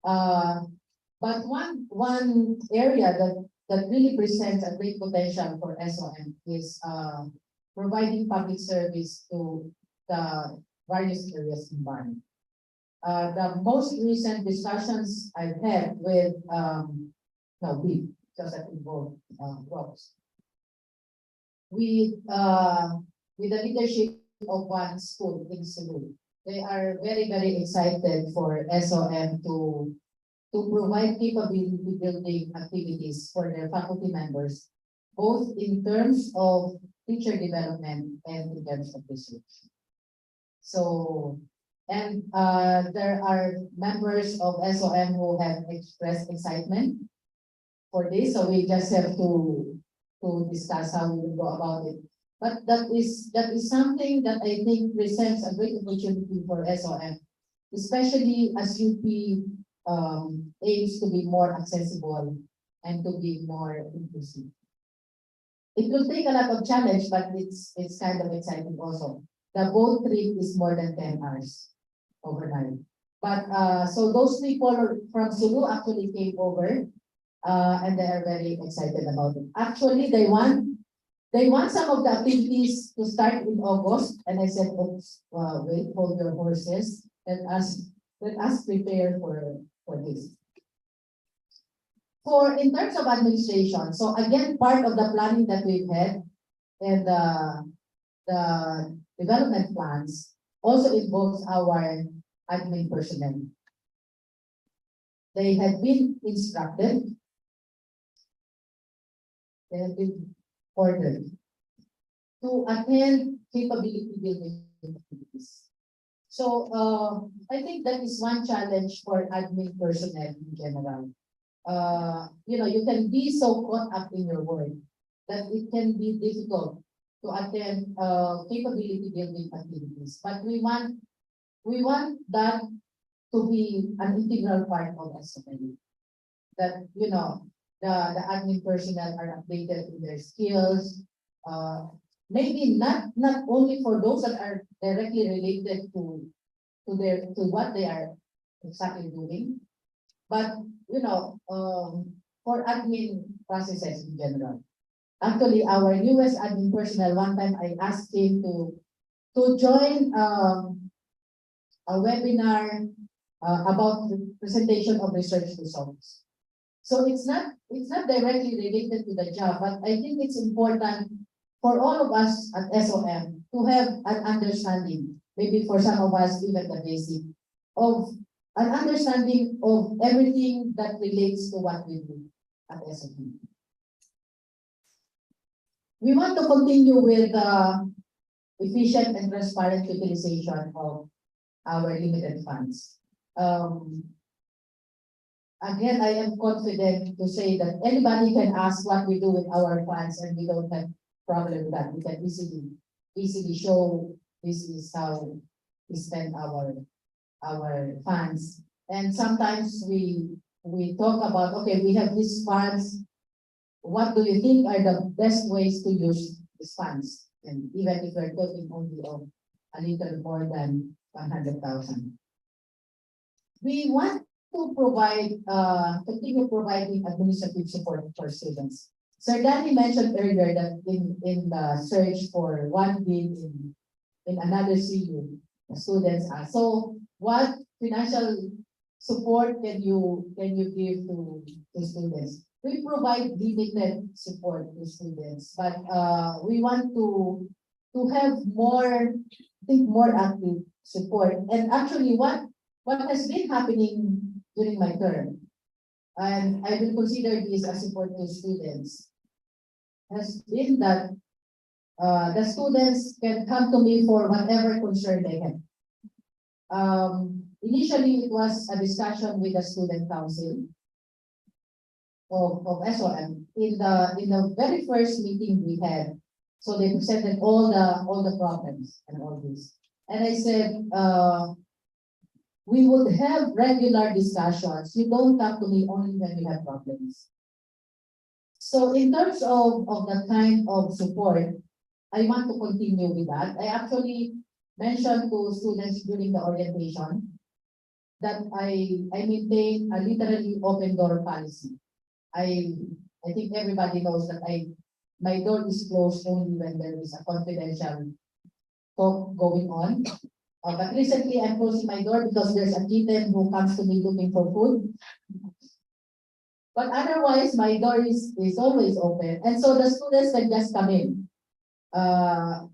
But one area that really presents a great potential for SOM is providing public service to the various areas in Barn. The most recent discussions I've had with just that involved Ross. With the leadership of one school in Cebu. They are very, very excited for SOM to provide capability building activities for their faculty members, both in terms of teacher development and in terms of research. So, and there are members of SOM who have expressed excitement for this, so we just have to discuss how we will go about it. But that is something that I think presents a great opportunity for SOM, especially as UP aims to be more accessible and to be more inclusive. It will take a lot of challenge, but it's kind of exciting also. The boat trip is more than 10 hours overnight. But so those people from Sulu actually came over. And they are very excited about it. Actually, they want some of the activities to start in August, and I said, "Oops, wait, hold your horses. Let us prepare for this." In terms of administration, so again, part of the planning that we've had and the development plans also involves our admin personnel. They had been instructed. They have been ordered to attend capability building activities. So I think that is one challenge for admin personnel in general. You can be so caught up in your work that it can be difficult to attend capability building activities. But we want that to be an integral part of SOM. That the admin personnel are updated in their skills. Maybe not only for those that are directly related to what they are exactly doing, but for admin processes in general. Actually, our newest admin personnel, one time I asked him to join a webinar about the presentation of research results. So it's not directly related to the job, but I think it's important for all of us at SOM to have an understanding, maybe for some of us even the basic, of an understanding of everything that relates to what we do at SOM. We want to continue with efficient and transparent utilization of our limited funds. Again, I am confident to say that anybody can ask what we do with our funds, and we don't have problem with that. We can easily show this is how we spend our funds. And sometimes we talk about, okay, we have these funds. What do you think are the best ways to use these funds? And even if we're talking only of a little more than 100,000. We want to provide, continue providing administrative support for students. Sir Danny mentioned earlier that in the search for one bid in another CU, the students are. So what financial support can you give to students? We provide limited support to students, but we want to have more, I think more active support. And actually what has been happening during my term, and I will consider this as support to students, has been that the students can come to me for whatever concern they have. Initially, it was a discussion with the student council of SOM in the very first meeting we had. So they presented all the problems and all this. And I said, we would have regular discussions. You don't come to me only when you have problems. So in terms of the kind of support, I want to continue with that. I actually mentioned to students during the orientation that I maintain a literally open door policy. I think everybody knows that my door is closed only when there is a confidential talk going on. But recently I'm closing my door because there's a kitten who comes to me looking for food. But otherwise, my door is always open. And so the students can just come in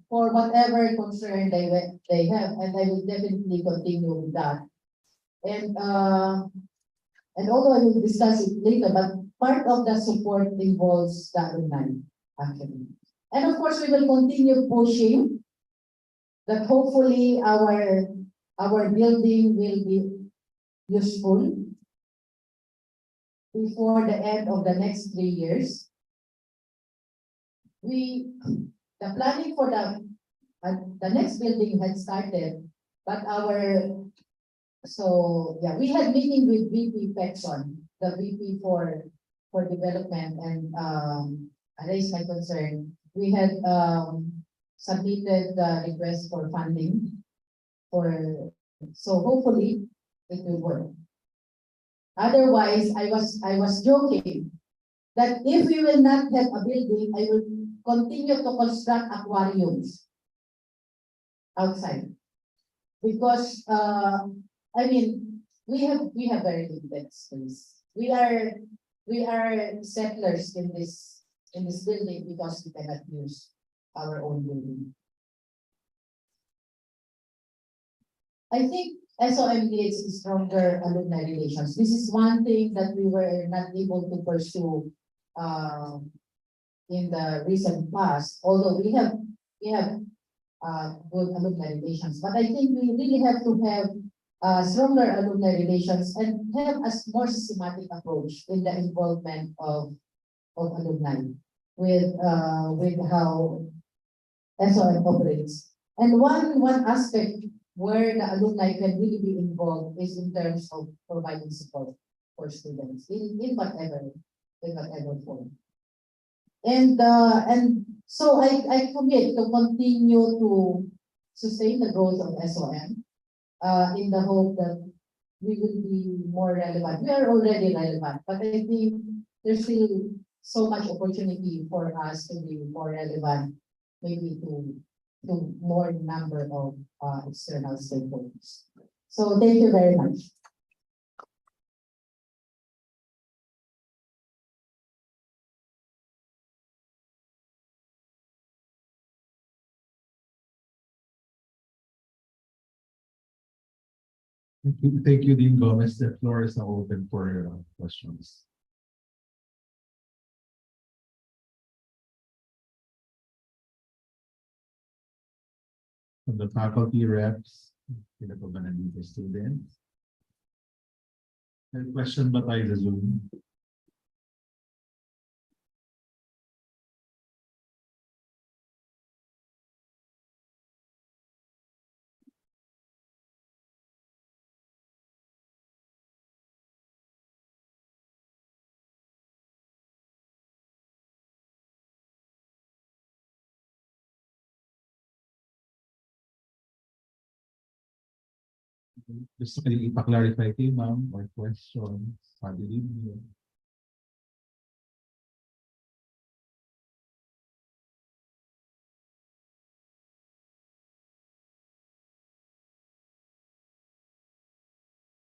for whatever concern they have. And I will definitely continue with that. And although I will discuss it later, but part of the support involves the alumni, actually. And of course, we will continue pushing that hopefully our building will be useful before the end of the next 3 years. The planning for the next building had started, but we had meeting with VP Pexon, the VP for development, and I raised my concern. We had submitted the request for funding so hopefully it will work. Otherwise, I was joking that if we will not have a building, I will continue to construct aquariums outside. Because I mean, we have very limited space. We are settlers in this building because we cannot use our own building. I think SOM needs stronger alumni relations. This is one thing that we were not able to pursue in the recent past, although we have good alumni relations. But I think we really have to have stronger alumni relations and have a more systematic approach in the involvement of alumni with how SOM operates. And one aspect where the alumni can really be involved is in terms of providing support for students in whatever form. And so I commit to continue to sustain the growth of SOM in the hope that we will be more relevant. We are already relevant, but I think there's still so much opportunity for us to be more relevant, maybe to more number of external stakeholders. So thank you very much. Thank you, Dean Gomez. The floor is now open for questions. From the faculty reps, the students. May question ba tayo sa Zoom? Gusto ko ipa-clarify kay ma'am or questions, pag-leave niyo.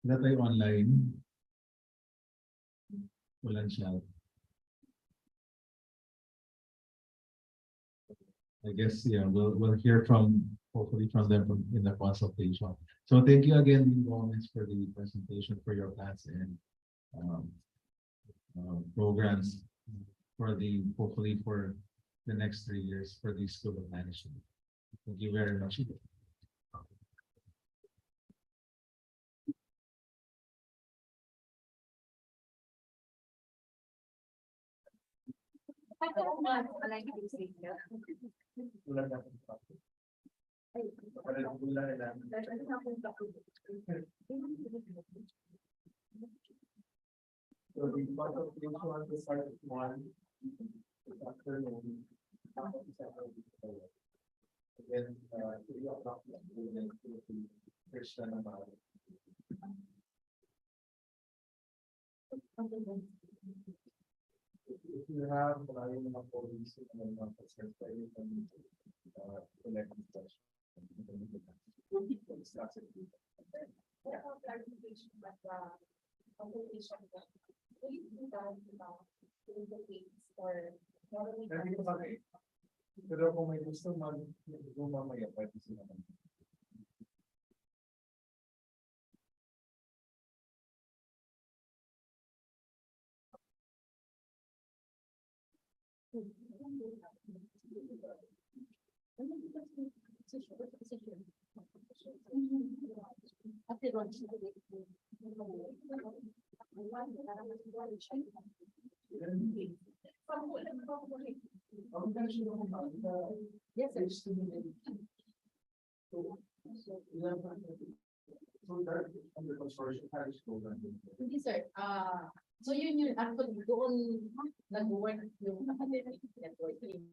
Wala tayo online. Walang siya. I guess, yeah, we'll hear from, hopefully from them in the consultation. So thank you again, Gomez, for the presentation, for your plans and um, programs for the, hopefully for the next 3 years for the School of Management. Thank you very much. So the consultation will start at 1 this afternoon. Then, 3 o'clock, we'll then do the first one about it. If you have, yung mga police and mga officers, you can connect with us. Discuss it. Clarification, but consultation, will you do that in the case or? Pwede ko ba kayo? Pero kung may gusto mamaya, pwede sila naman. Yes, sir. Under consortium, Paris program. Hindi, sir. So yun yung actually doon nag-work yung academic networking.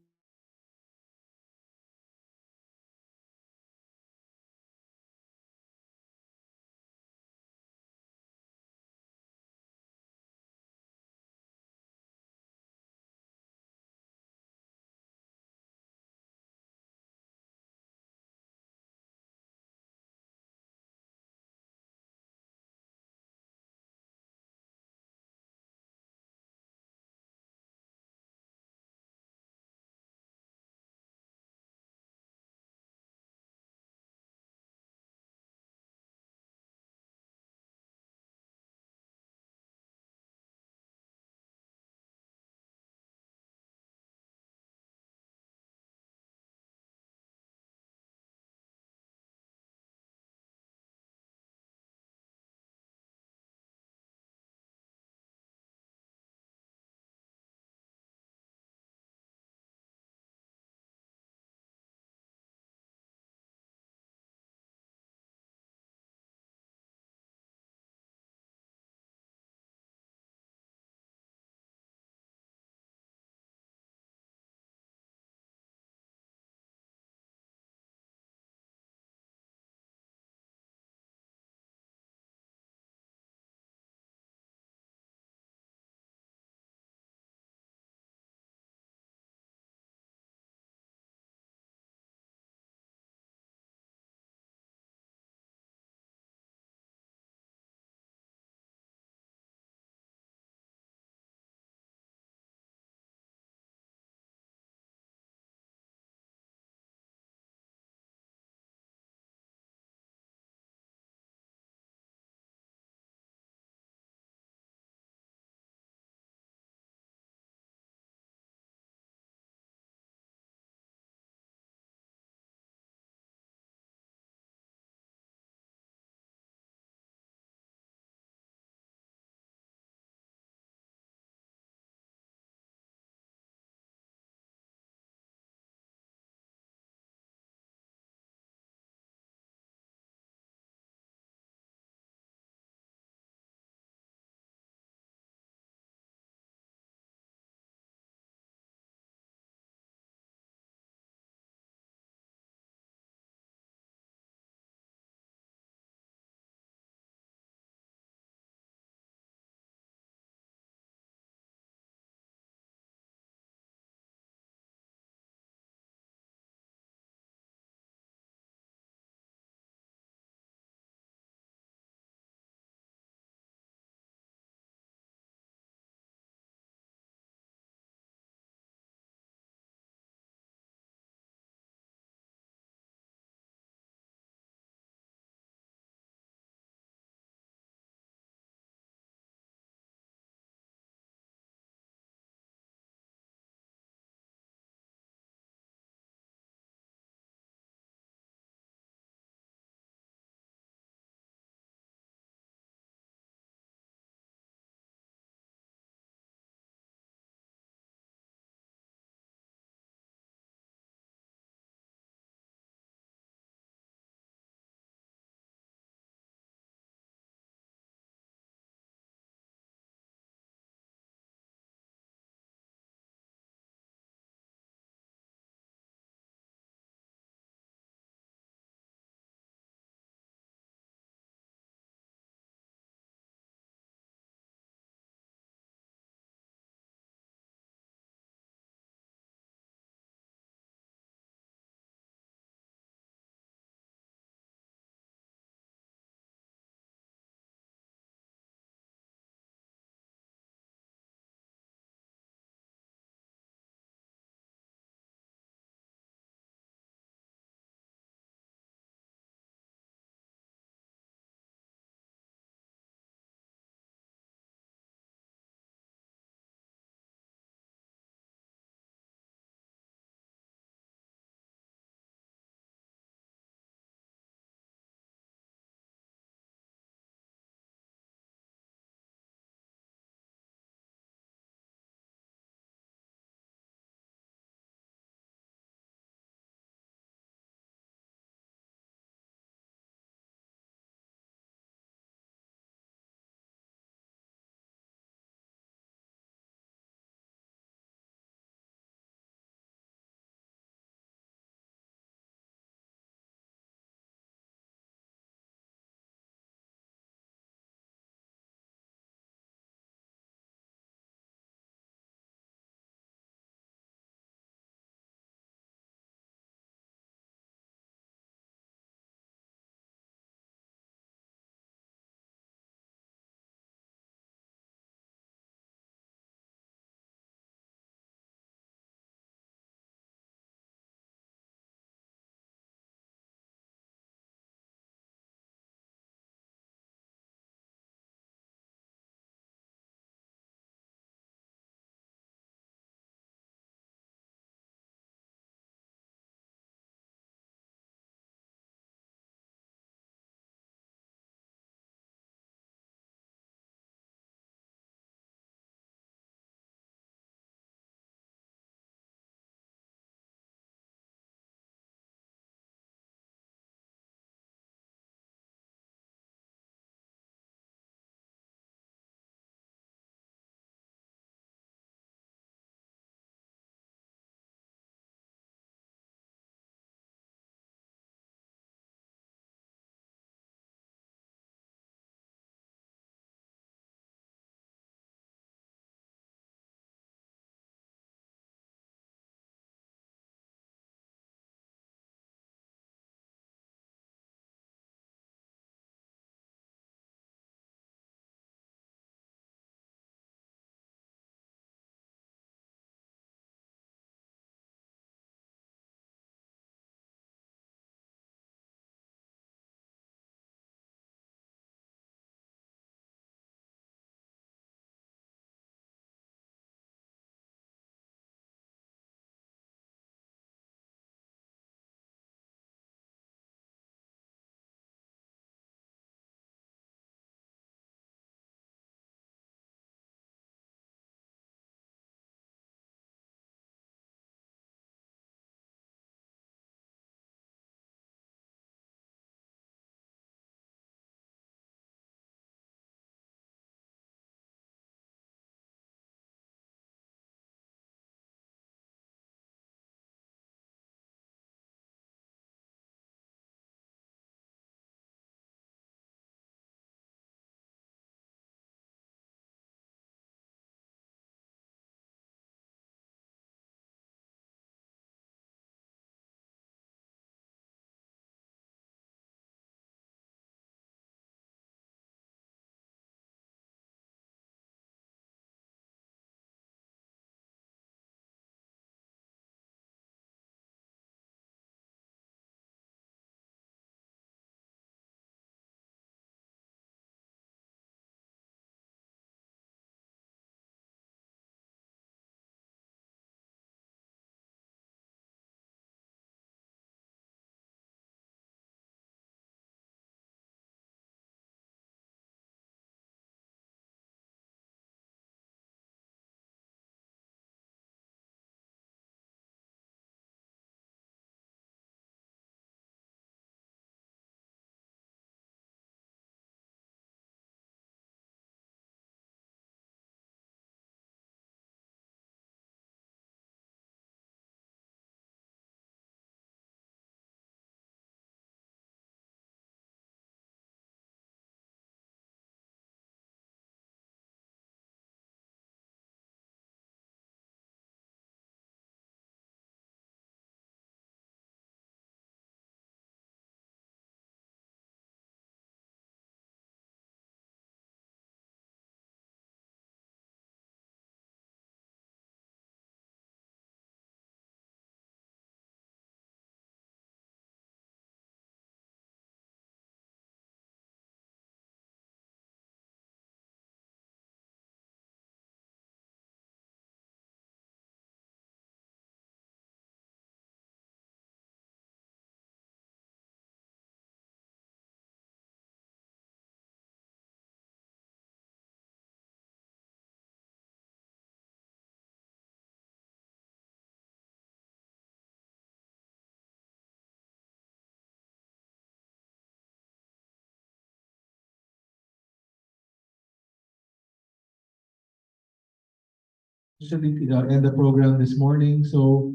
Usually end the program this morning, so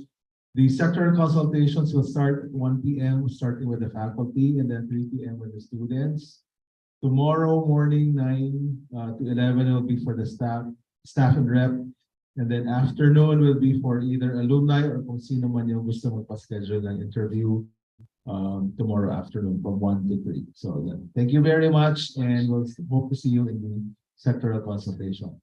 the sectoral consultations will start at 1 p.m. starting with the faculty and then 3 p.m. with the students. Tomorrow morning, 9 to 11 will be for the staff and rep. And then afternoon will be for either alumni or kung sino man yung gusto magpa-schedule ng interview tomorrow afternoon from 1 to 3. So thank you very much and we'll hope to see you in the sectoral consultation.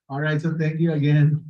All right, so thank you again.